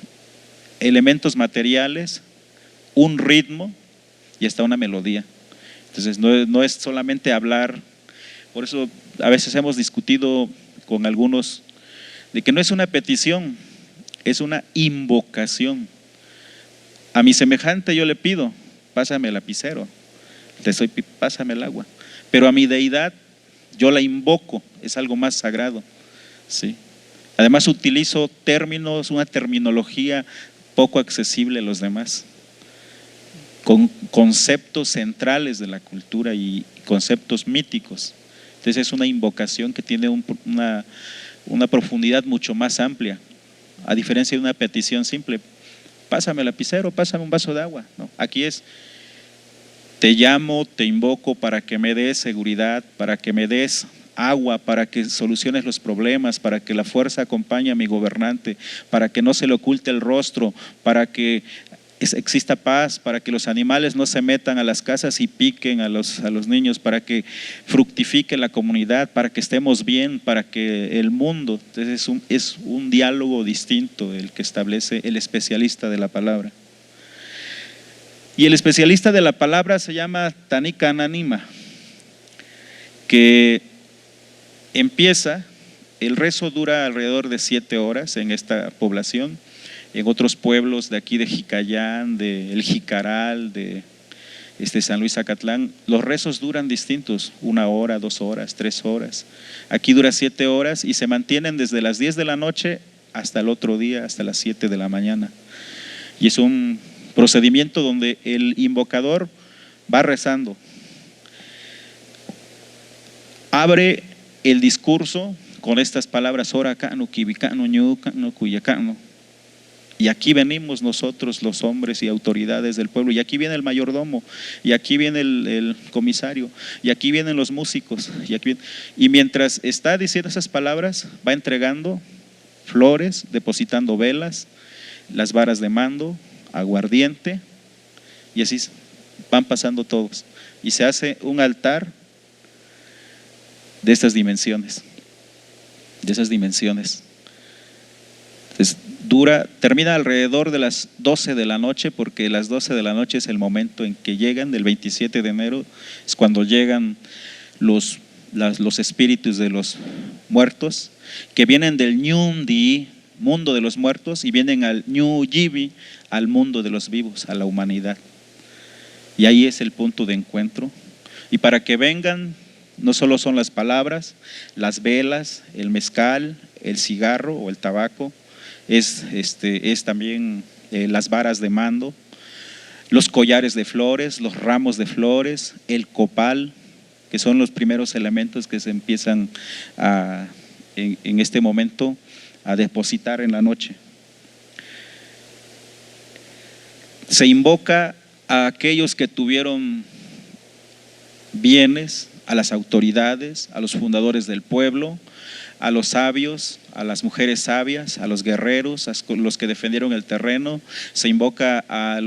elementos materiales, un ritmo y hasta una melodía. Entonces no es solamente hablar. Por eso a veces hemos discutido con algunos de que no es una petición, es una invocación. A mi semejante yo le pido, pásame el lapicero, pásame el agua, pero a mi deidad yo la invoco, es algo más sagrado, ¿sí? Además utilizo términos, una terminología poco accesible a los demás, con conceptos centrales de la cultura y conceptos míticos. Entonces es una invocación que tiene una profundidad mucho más amplia, a diferencia de una petición simple. Pásame el lapicero, pásame un vaso de agua. No, aquí es: te llamo, te invoco para que me des seguridad, para que me des agua, para que soluciones los problemas, para que la fuerza acompañe a mi gobernante, para que no se le oculte el rostro, para que exista paz, para que los animales no se metan a las casas y piquen a los niños, para que fructifique la comunidad, para que estemos bien, para que el mundo. Entonces es un diálogo distinto el que establece el especialista de la palabra. Y el especialista de la palabra se llama Tanika Ananima, que empieza, el rezo dura alrededor de 7 horas en esta población. En otros pueblos de aquí de Jicayán, de El Jicaral, de San Luis Acatlán, los rezos duran distintos, 1 hora, 2 horas, 3 horas. Aquí dura 7 horas y se mantienen desde las 10 de la noche hasta el otro día, hasta las 7 de la mañana. Y es un procedimiento donde el invocador va rezando. Abre el discurso con estas palabras: ora cano, kibicano, ñucano, cuyacano. Y aquí venimos nosotros, los hombres y autoridades del pueblo, y aquí viene el mayordomo, y aquí viene el comisario, y aquí vienen los músicos, y mientras está diciendo esas palabras, va entregando flores, depositando velas, las varas de mando, aguardiente, y así van pasando todos. Y se hace un altar de estas dimensiones, Entonces, termina alrededor de las 12 de la noche, porque las 12 de la noche es el momento en que llegan, del 27 de enero, es cuando llegan los espíritus de los muertos, que vienen del Ñundi, mundo de los muertos, y vienen al Ñuyibi, al mundo de los vivos, a la humanidad. Y ahí es el punto de encuentro. Y para que vengan, no solo son las palabras, las velas, el mezcal, el cigarro o el tabaco, es también las varas de mando, los collares de flores, los ramos de flores, el copal, que son los primeros elementos que se empiezan en este momento a depositar en la noche. Se invoca a aquellos que tuvieron bienes, a las autoridades, a los fundadores del pueblo, a los sabios, a las mujeres sabias, a los guerreros, a los que defendieron el terreno. Se invoca a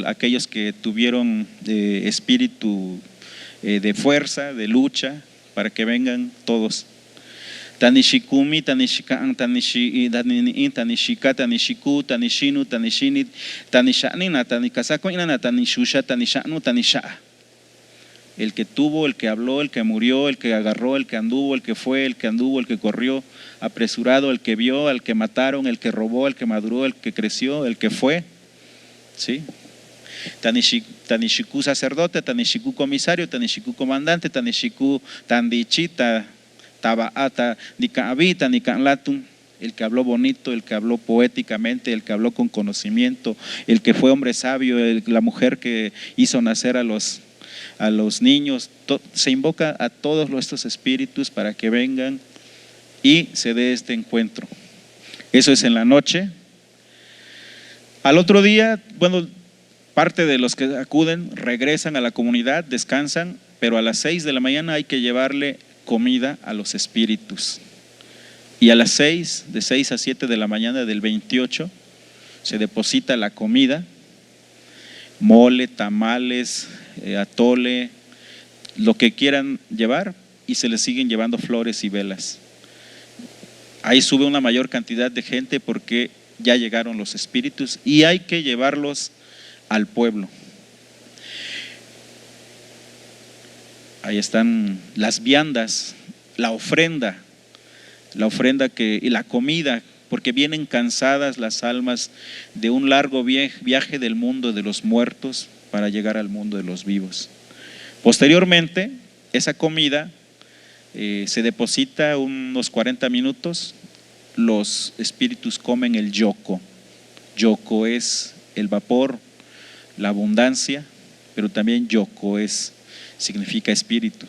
aquellos que tuvieron espíritu de fuerza, de lucha, para que vengan todos. Tanishikumi, Tanishikan, Tanishika, Tanishiku, Tanishinu, Tanishinit, Tanishanina, Tanikasakoinana, Tanishusha, Tanishanu, Tanisha. El que tuvo, el que habló, el que murió, el que agarró, el que anduvo, el que fue, el que anduvo, el que corrió apresurado, el que vio, el que mataron, el que robó, el que maduró, el que creció, el que fue, ¿sí? Tanishiku sacerdote, tanishiku comisario, tanishiku comandante, tanishiku tandichita, tabaata, nikanabita, nikanlatun. El que habló bonito, el que habló poéticamente, el que habló con conocimiento, el que fue hombre sabio, la mujer que hizo nacer a los niños. Se invoca a todos estos espíritus para que vengan y se dé este encuentro. Eso es en la noche. Al otro día, bueno, parte de los que acuden regresan a la comunidad, descansan, pero a las 6 de la mañana hay que llevarle comida a los espíritus. Y a las 6, de 6 a 7 de la mañana del 28, se deposita la comida, mole, tamales, atole, lo que quieran llevar, y se les siguen llevando flores y velas. Ahí sube una mayor cantidad de gente porque ya llegaron los espíritus y hay que llevarlos al pueblo. Ahí están las viandas, la ofrenda y la comida, porque vienen cansadas las almas de un largo viaje del mundo de los muertos para llegar al mundo de los vivos. Posteriormente, esa comida se deposita unos 40 minutos, los espíritus comen el yoko. Yoko es el vapor, la abundancia, pero también yoko significa espíritu.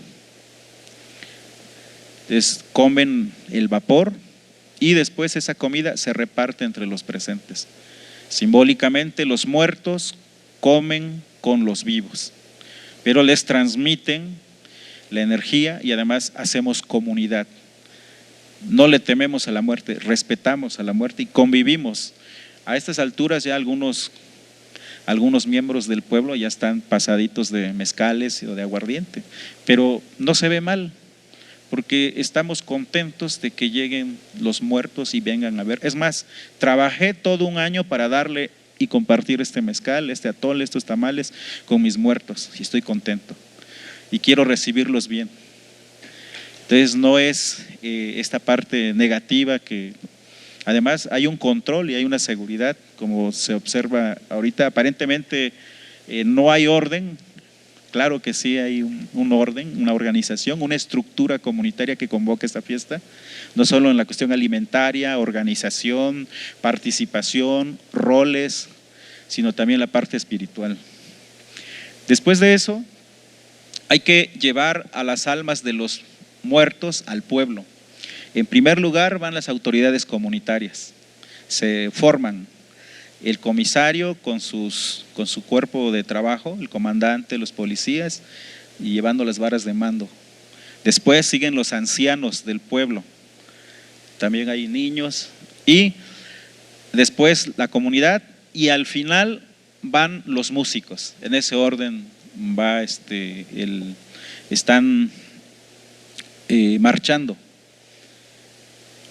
Entonces comen el vapor y después esa comida se reparte entre los presentes. Simbólicamente los muertos comen con los vivos, pero les transmiten la energía y además hacemos comunidad. No le tememos a la muerte, respetamos a la muerte y convivimos. A estas alturas ya algunos miembros del pueblo ya están pasaditos de mezcales o de aguardiente, pero no se ve mal, porque estamos contentos de que lleguen los muertos y vengan a ver. Es más, trabajé todo un año para darle y compartir este mezcal, este atole, estos tamales con mis muertos y estoy contento y quiero recibirlos bien. Entonces no es esta parte negativa, que además hay un control y hay una seguridad, como se observa ahorita. Aparentemente no hay orden. Claro que sí hay un orden, una organización, una estructura comunitaria que convoca esta fiesta, no solo en la cuestión alimentaria, organización, participación, roles, sino también la parte espiritual. Después de eso, hay que llevar a las almas de los muertos al pueblo. En primer lugar van las autoridades comunitarias, se forman el comisario con su cuerpo de trabajo, el comandante, los policías, y llevando las varas de mando. Después siguen los ancianos del pueblo, también hay niños, y después la comunidad, y al final van los músicos. En ese orden va están marchando.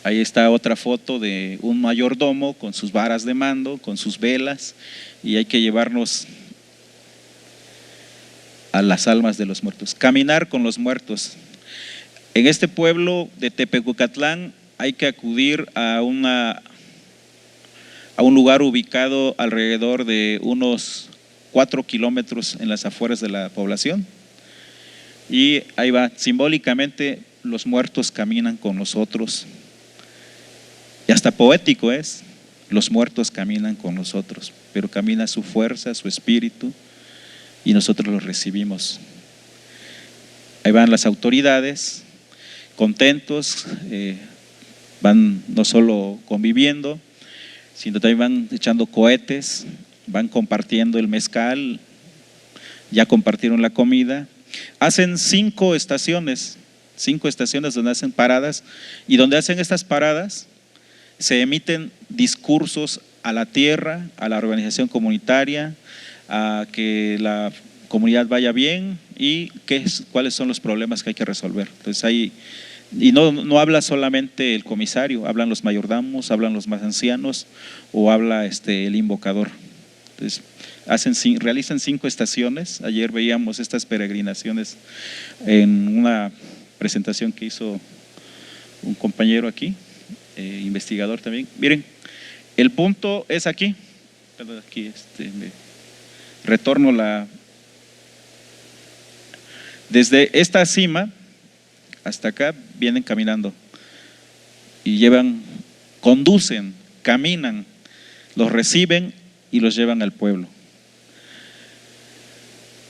Ahí está otra foto de un mayordomo con sus varas de mando, con sus velas, y hay que llevarnos a las almas de los muertos. Caminar con los muertos. En este pueblo de Tepecucatlán hay que acudir a un lugar ubicado alrededor de unos 4 kilómetros en las afueras de la población. Y ahí va, simbólicamente los muertos caminan con nosotros. Y hasta poético es, los muertos caminan con nosotros, pero camina su fuerza, su espíritu, y nosotros los recibimos. Ahí van las autoridades, contentos, van no solo conviviendo, sino también van echando cohetes, van compartiendo el mezcal, ya compartieron la comida. Hacen 5 estaciones donde hacen paradas, y donde hacen estas paradas se emiten discursos a la tierra, a la organización comunitaria, a que la comunidad vaya bien y cuáles son los problemas que hay que resolver. Entonces ahí, y no habla solamente el comisario, hablan los mayordomos, hablan los más ancianos o habla el invocador. Entonces realizan 5 estaciones. Ayer veíamos estas peregrinaciones en una presentación que hizo un compañero aquí, investigador también. Miren, el punto es aquí. Perdón, aquí retorno desde esta cima hasta acá vienen caminando y conducen, caminan, los reciben y los llevan al pueblo.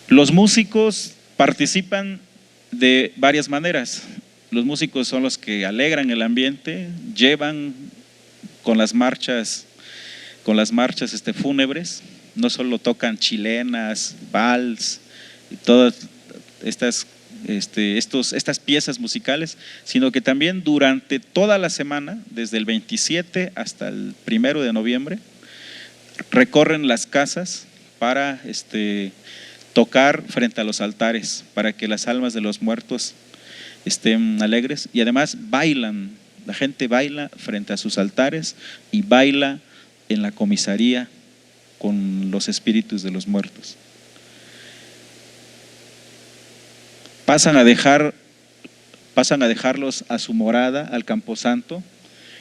Los músicos participan de varias maneras. Los músicos son los que alegran el ambiente, llevan con las marchas fúnebres, no solo tocan chilenas, vals y todas estas piezas musicales, sino que también durante toda la semana, desde el 27 hasta el 1 de noviembre, recorren las casas para tocar frente a los altares, para que las almas de los muertos estén alegres, y además bailan, la gente baila frente a sus altares y baila en la comisaría con los espíritus de los muertos. Pasan a dejarlos a su morada, al camposanto.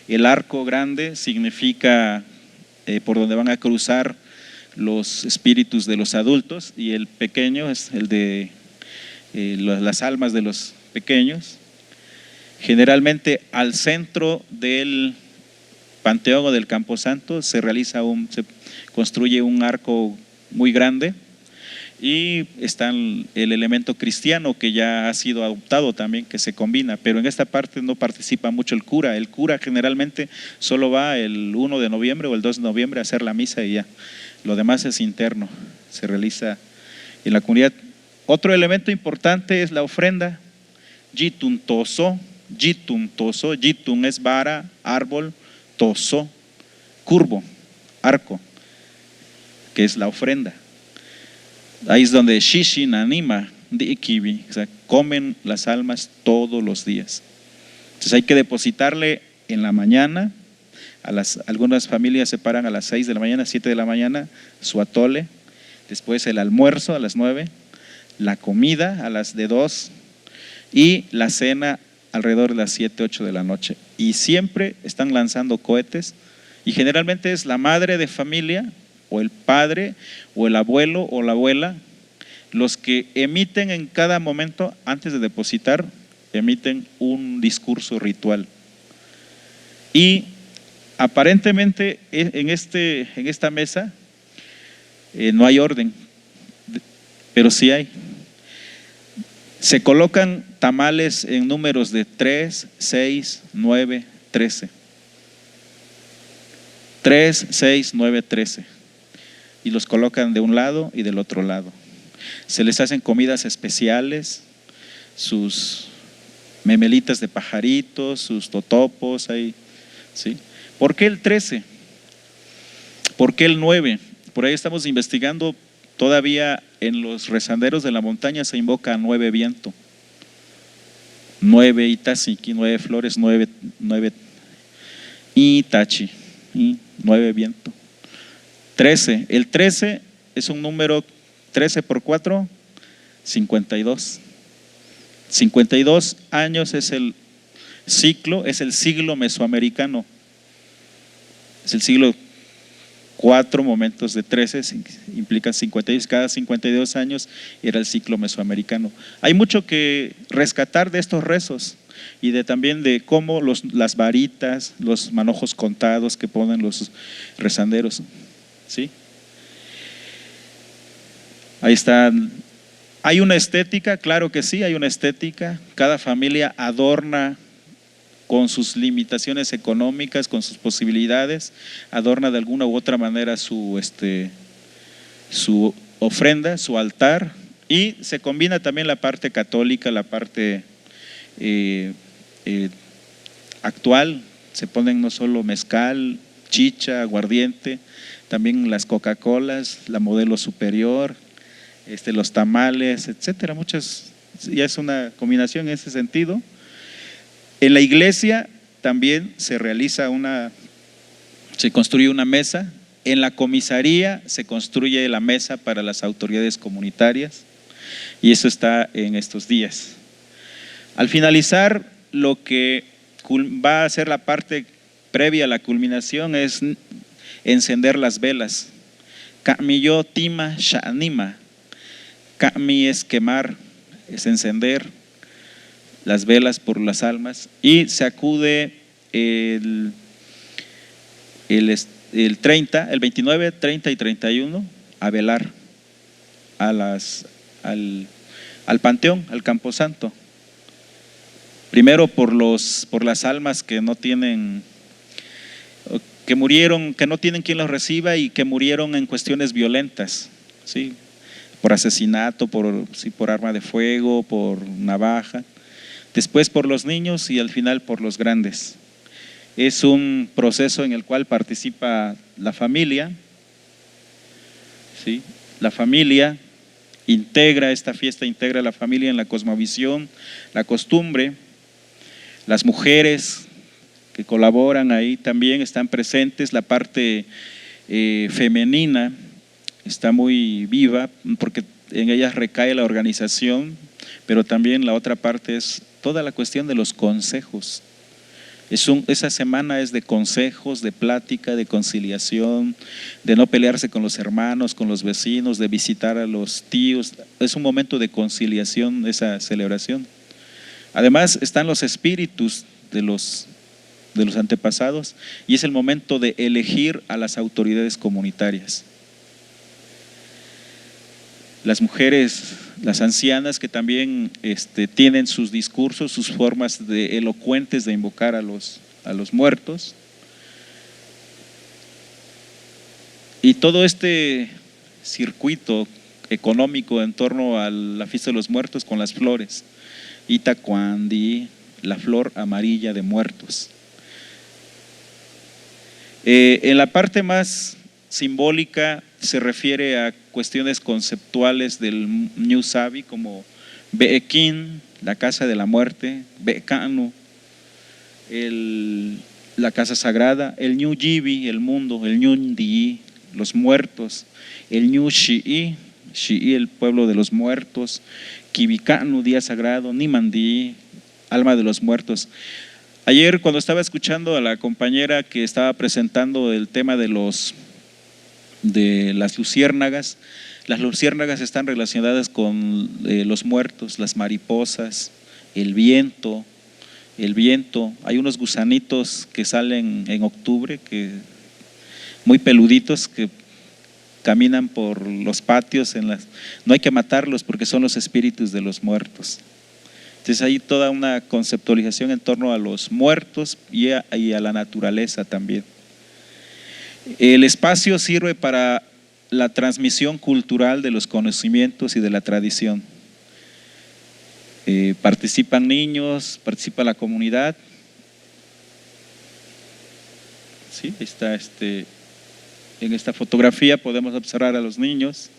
El arco grande significa por donde van a cruzar los espíritus de los adultos, y el pequeño es el de las almas de los pequeños. Generalmente al centro del panteón o del camposanto se construye un arco muy grande, y está el elemento cristiano que ya ha sido adoptado también, que se combina, pero en esta parte no participa mucho el cura. El cura generalmente solo va el 1 de noviembre o el 2 de noviembre a hacer la misa y ya. Lo demás es interno, se realiza en la comunidad. Otro elemento importante es la ofrenda. Yitun toso, yitun es vara, árbol, toso, curvo, arco, que es la ofrenda. Ahí es donde Shishin anima de Ikibi, o sea, comen las almas todos los días. Entonces hay que depositarle en la mañana. Algunas familias se paran a las 6 de la mañana, 7 de la mañana, su atole, después el almuerzo a las 9, la comida a las de 2 y la cena alrededor de las 7, 8 de la noche. Y siempre están lanzando cohetes, y generalmente es la madre de familia o el padre o el abuelo o la abuela los que emiten en cada momento, antes de depositar, emiten un discurso ritual. Y aparentemente en esta mesa no hay orden, pero sí hay. Se colocan tamales en números de 3, 6, 9, 13. 3, 6, 9, 13. Y los colocan de un lado y del otro lado. Se les hacen comidas especiales, sus memelitas de pajaritos, sus totopos ahí, ¿sí? ¿Por qué el 13? ¿Por qué el 9? Por ahí estamos investigando. Todavía en los rezanderos de la montaña se invoca a 9 viento, 9 Itasiki, 9 flores, 9 Itachi, 9 viento. 13, el 13 es un número, 13 por 4, 52. 52 años es el ciclo, es el siglo mesoamericano. Es el siglo 4 momentos de 13, implican 52, cada 52 años era el ciclo mesoamericano. Hay mucho que rescatar de estos rezos y también de cómo las varitas, los manojos contados que ponen los rezanderos, ¿sí? Ahí están. ¿Hay una estética? Claro que sí, hay una estética. Cada familia adorna con sus limitaciones económicas, con sus posibilidades, adorna de alguna u otra manera su ofrenda, su altar, y se combina también la parte católica, la parte actual. Se ponen no solo mezcal, chicha, aguardiente, también las Coca-Colas, la modelo superior, los tamales, etcétera. Muchas, ya es una combinación en ese sentido. En la iglesia también se construye una mesa. En la comisaría se construye la mesa para las autoridades comunitarias, y eso está en estos días. Al finalizar, lo que va a ser la parte previa a la culminación es encender las velas. Kami yo tima sha'anima. Kami es quemar, es encender las velas por las almas, y se acude el 30, el 29, 30 y 31 a velar al panteón, al camposanto. Primero por las almas que no tienen, que murieron, que no tienen quien los reciba y que murieron en cuestiones violentas, ¿sí? Por asesinato, por arma de fuego, por navaja. Después por los niños y al final por los grandes. Es un proceso en el cual participa la familia, ¿sí? La familia integra esta fiesta, integra a la familia en la cosmovisión, la costumbre. Las mujeres que colaboran ahí también están presentes, la parte femenina está muy viva porque en ellas recae la organización, pero también la otra parte es toda la cuestión de los consejos. Esa semana es de consejos, de plática, de conciliación, de no pelearse con los hermanos, con los vecinos, de visitar a los tíos. Es un momento de conciliación esa celebración. Además están los espíritus de los antepasados y es el momento de elegir a las autoridades comunitarias. Las mujeres, las ancianas que también tienen sus discursos, sus formas elocuentes de invocar a los muertos. Y todo este circuito económico en torno a la fiesta de los muertos con las flores. Itacuandi, la flor amarilla de muertos. En la parte más simbólica se refiere a cuestiones conceptuales del New Sabi como Be'ekin, la casa de la muerte, Be'ekanu, la casa sagrada, el New Yibi, el mundo, el New Ndi, los muertos, el New Shi'i, Shi'i, el pueblo de los muertos, Kibikanu, día sagrado, Nimandi, alma de los muertos. Ayer cuando estaba escuchando a la compañera que estaba presentando el tema de las luciérnagas, las luciérnagas están relacionadas con los muertos, las mariposas, el viento. Hay unos gusanitos que salen en octubre, muy peluditos, que caminan por los patios, no hay que matarlos porque son los espíritus de los muertos. Entonces hay toda una conceptualización en torno a los muertos y a la naturaleza también. El espacio sirve para la transmisión cultural de los conocimientos y de la tradición. Participan niños, participa la comunidad. Sí, está en esta fotografía podemos observar a los niños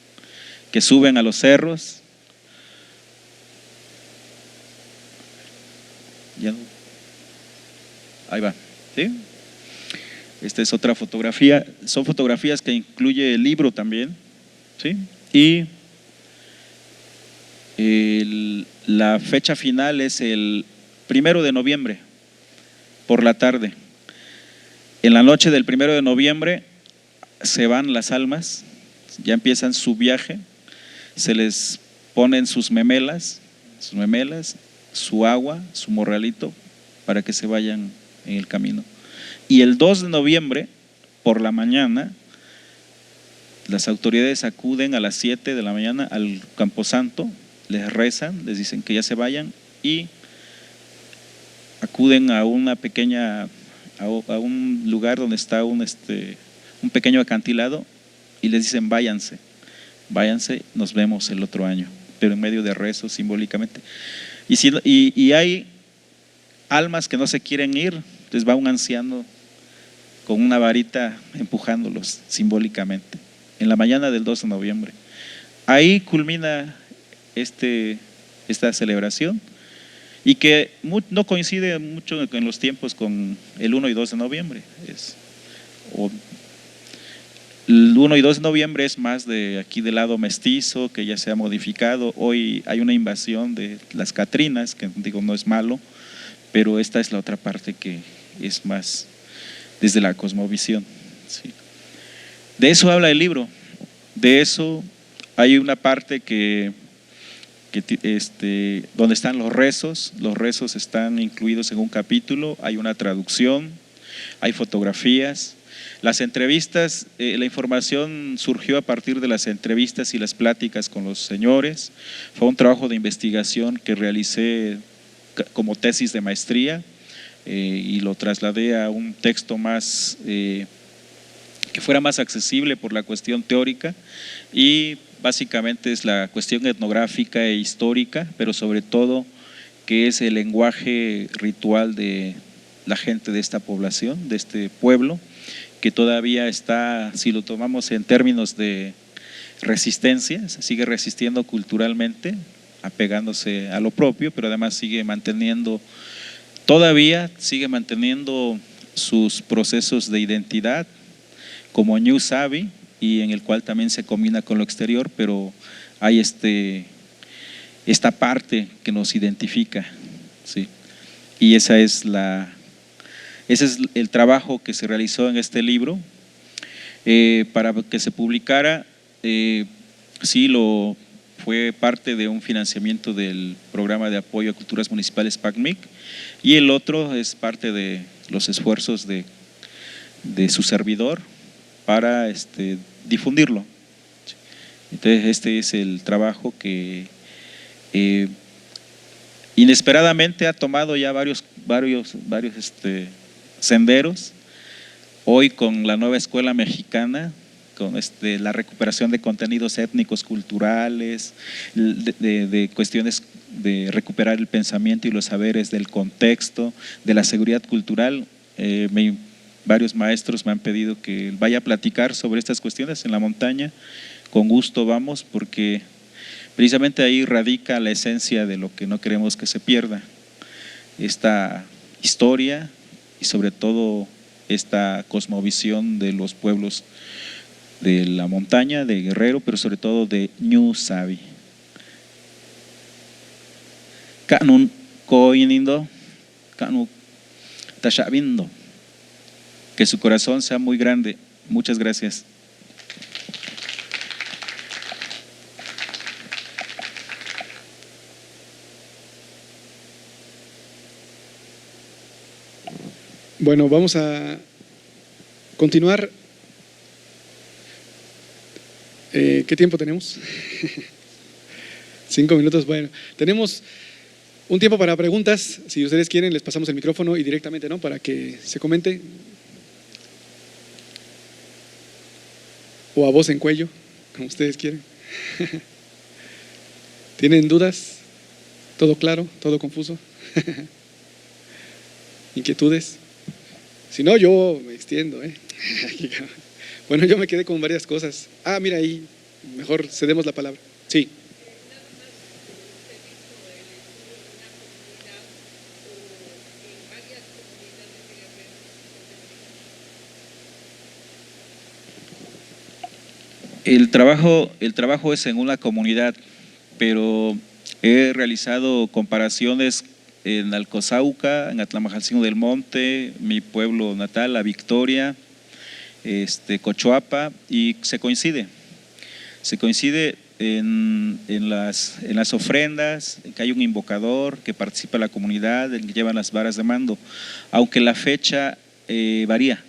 que suben a los cerros. Ahí va, ¿sí? Esta es otra fotografía, son fotografías que incluye el libro también, ¿sí? Y la fecha final es el 1 de noviembre, por la tarde. En la noche del 1 de noviembre se van las almas, ya empiezan su viaje, se les ponen sus memelas, su agua, su morralito, para que se vayan en el camino. Y el 2 de noviembre, por la mañana, las autoridades acuden a las 7 de la mañana al camposanto, les rezan, les dicen que ya se vayan y acuden a una pequeña, a un lugar donde está un pequeño acantilado y les dicen váyanse, nos vemos el otro año, pero en medio de rezos simbólicamente. Y hay almas que no se quieren ir, entonces va un anciano con una varita empujándolos simbólicamente, en la mañana del 2 de noviembre. Ahí culmina esta celebración y que no coincide mucho en los tiempos con el 1 y 2 de noviembre. El 1 y 2 de noviembre es más de aquí del lado mestizo, que ya se ha modificado. Hoy hay una invasión de las Catrinas, que digo no es malo, pero esta es la otra parte que es más desde la cosmovisión, ¿sí? De eso habla el libro. De eso hay una parte donde están los rezos están incluidos en un capítulo, hay una traducción, hay fotografías. Las entrevistas, la información surgió a partir de las entrevistas y las pláticas con los señores. Fue un trabajo de investigación que realicé como tesis de maestría y lo trasladé a un texto más que fuera más accesible por la cuestión teórica, y básicamente es la cuestión etnográfica e histórica, pero sobre todo que es el lenguaje ritual de la gente de esta población, de este pueblo, que todavía está, si lo tomamos en términos de resistencia, sigue resistiendo culturalmente, apegándose a lo propio, pero además sigue manteniendo sus procesos de identidad como Ñu Sabi, y en el cual también se combina con lo exterior, pero hay esta parte que nos identifica, ¿sí? Y ese es el trabajo que se realizó en este libro. Para que se publicara, fue parte de un financiamiento del Programa de Apoyo a Culturas Municipales PACMIC, y el otro es parte de los esfuerzos de su servidor para difundirlo. Entonces este es el trabajo que inesperadamente ha tomado ya varios senderos. Hoy con la nueva escuela mexicana, con la recuperación de contenidos étnicos, culturales, de cuestiones de recuperar el pensamiento y los saberes del contexto, de la seguridad cultural, varios maestros me han pedido que vaya a platicar sobre estas cuestiones en la montaña. Con gusto vamos, porque precisamente ahí radica la esencia de lo que no queremos que se pierda, esta historia y sobre todo esta cosmovisión de los pueblos de la montaña, de Guerrero, pero sobre todo de Ñu Sabi. Kanun koinindo, kanu tashabindo. Que su corazón sea muy grande. Muchas gracias. Bueno, vamos a continuar. ¿Qué tiempo tenemos? 5 minutos. Bueno, tenemos un tiempo para preguntas. Si ustedes quieren, les pasamos el micrófono y directamente, ¿no?, para que se comente. O a voz en cuello, como ustedes quieren. ¿Tienen dudas? ¿Todo claro? ¿Todo confuso? ¿Inquietudes? Si no, yo me extiendo, Bueno, yo me quedé con varias cosas. Mira ahí, mejor cedemos la palabra. Sí. El trabajo es en una comunidad, pero he realizado comparaciones en Alcozauca, en Atlamajalcingo del Monte, mi pueblo natal, La Victoria, Cochoapa, y se coincide en las ofrendas, que hay un invocador, que participa la comunidad, en que llevan las varas de mando, aunque la fecha varía.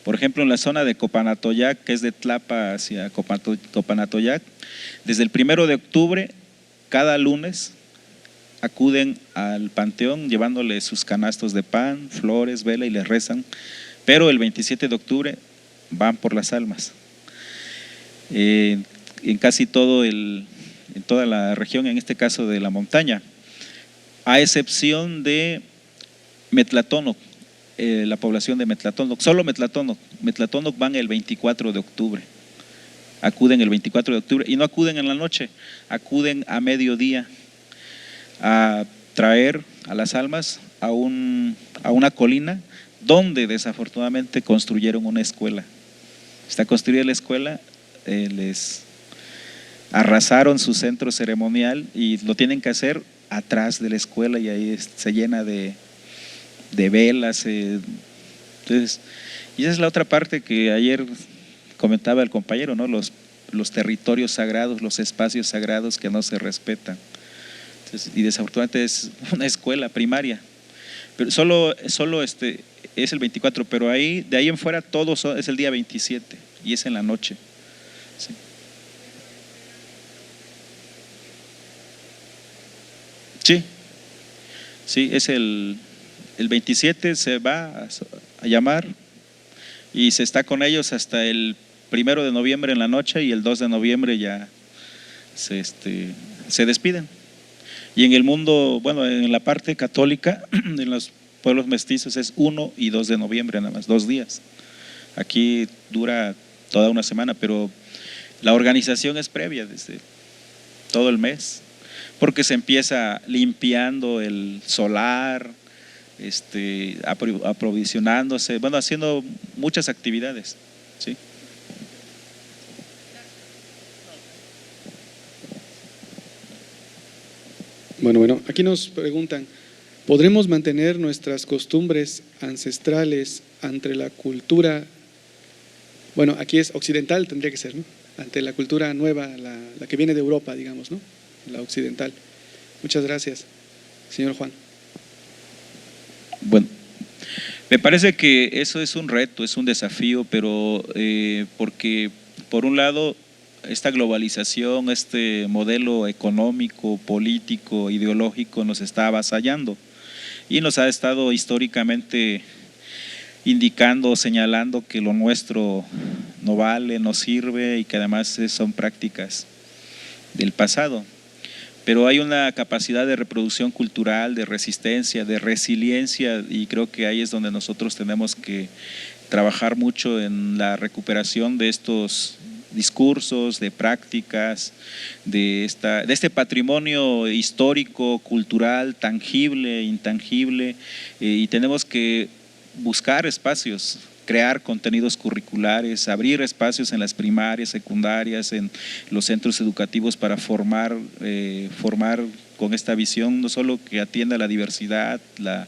Por ejemplo, en la zona de Copanatoyac, que es de Tlapa hacia Copanatoyac, desde el 1 de octubre, cada lunes, acuden al panteón llevándole sus canastos de pan, flores, vela, y les rezan, pero el 27 de octubre van por las almas. En casi en toda la región, en este caso de la montaña, a excepción de Metlatónoc, la población de Metlatónoc, solo Metlatónoc van el 24 de octubre, acuden el 24 de octubre y no acuden en la noche, acuden a mediodía a traer a las almas a una colina donde desafortunadamente construyeron una escuela. Está construida la escuela, les arrasaron su centro ceremonial y lo tienen que hacer atrás de la escuela, y ahí se llena de velas. Entonces, y esa es la otra parte que ayer comentaba el compañero, ¿no? los territorios sagrados, los espacios sagrados que no se respetan. Entonces, y desafortunadamente es una escuela primaria, pero solo es el 24, pero de ahí en fuera todo es el día 27 y es en la noche. Sí. Sí, es el 27 se va a llamar y se está con ellos hasta el 1 de noviembre en la noche, y el 2 de noviembre ya se despiden. Y en el mundo, bueno, en la parte católica, en los pueblos mestizos es 1 y 2 de noviembre, nada más, 2 días. Aquí dura toda una semana, pero la organización es previa desde todo el mes, porque se empieza limpiando el solar, aprovisionándose, bueno, haciendo muchas actividades, ¿sí? Bueno, aquí nos preguntan, ¿podremos mantener nuestras costumbres ancestrales ante la cultura? Bueno, aquí es occidental, tendría que ser, ¿no? Ante la cultura nueva, la que viene de Europa, digamos, ¿no? La occidental. Muchas gracias, señor Juan. Bueno, me parece que eso es un reto, es un desafío, pero porque por un lado esta globalización, este modelo económico, político, ideológico nos está avasallando y nos ha estado históricamente indicando, señalando que lo nuestro no vale, no sirve y que además son prácticas del pasado. Pero hay una capacidad de reproducción cultural, de resistencia, de resiliencia, y creo que ahí es donde nosotros tenemos que trabajar mucho en la recuperación de estos discursos, de prácticas, de este patrimonio histórico, cultural, tangible, intangible, y tenemos que buscar espacios, crear contenidos curriculares, abrir espacios en las primarias, secundarias, en los centros educativos para formar con esta visión no solo que atienda la diversidad, la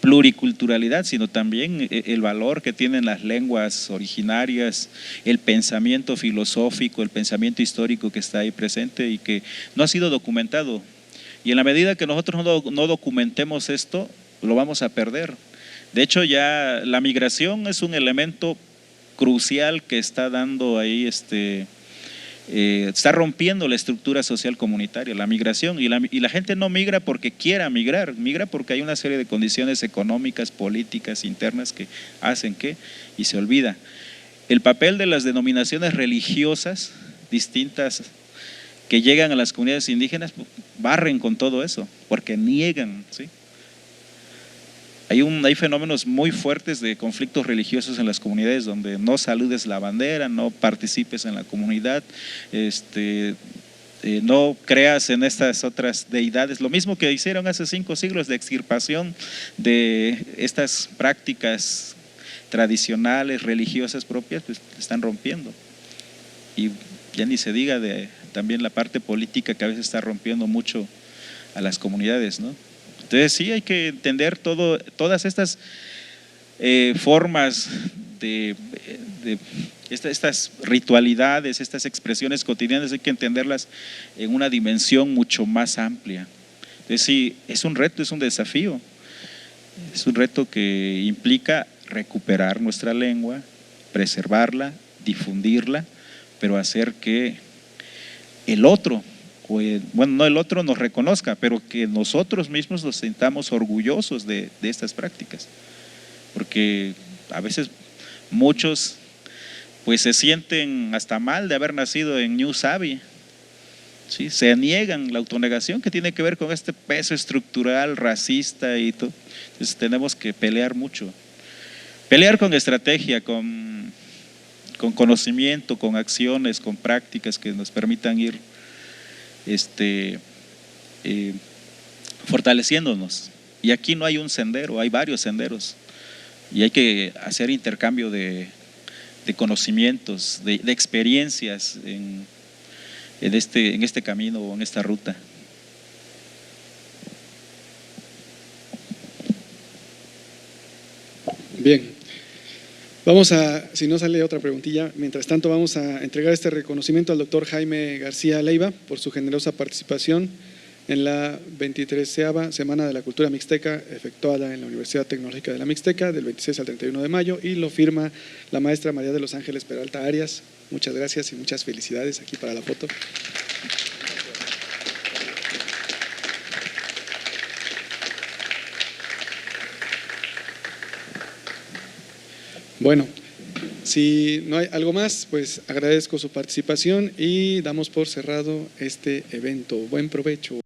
pluriculturalidad, sino también el valor que tienen las lenguas originarias, el pensamiento filosófico, el pensamiento histórico que está ahí presente y que no ha sido documentado. Y en la medida que nosotros no documentemos esto, lo vamos a perder. De hecho, ya la migración es un elemento crucial que está dando ahí, está rompiendo la estructura social comunitaria, la migración, y la gente no migra porque quiera migrar, migra porque hay una serie de condiciones económicas, políticas, internas que hacen y se olvida. El papel de las denominaciones religiosas distintas que llegan a las comunidades indígenas barren con todo eso, porque niegan, ¿sí? Hay fenómenos muy fuertes de conflictos religiosos en las comunidades donde no saludes la bandera, no participes en la comunidad, no creas en estas otras deidades. Lo mismo que hicieron hace 5 siglos de extirpación de estas prácticas tradicionales, religiosas propias, pues están rompiendo. Y ya ni se diga de también la parte política que a veces está rompiendo mucho a las comunidades, ¿no? Entonces sí hay que entender todas estas formas de estas ritualidades, estas expresiones cotidianas, hay que entenderlas en una dimensión mucho más amplia. Entonces sí, es un reto, es un desafío, es un reto que implica recuperar nuestra lengua, preservarla, difundirla, pero hacer que el otro, bueno, no el otro nos reconozca, pero que nosotros mismos nos sintamos orgullosos de estas prácticas, porque a veces muchos pues se sienten hasta mal de haber nacido en New Savvy, ¿sí? Se niegan la autonegación que tiene que ver con este peso estructural racista y todo. Entonces tenemos que pelear mucho, pelear con estrategia, con conocimiento, con acciones, con prácticas que nos permitan ir fortaleciéndonos. Y aquí no hay un sendero, hay varios senderos y hay que hacer intercambio de conocimientos, de experiencias en este camino o en esta ruta. Bien, Vamos a, si no sale otra preguntilla, mientras tanto vamos a entregar este reconocimiento al doctor Jaime García Leiva por su generosa participación en la 23ª Semana de la Cultura Mixteca efectuada en la Universidad Tecnológica de la Mixteca del 26 al 31 de mayo y lo firma la maestra María de los Ángeles Peralta Arias. Muchas gracias y muchas felicidades aquí para la foto. Bueno, si no hay algo más, pues agradezco su participación y damos por cerrado este evento. Buen provecho.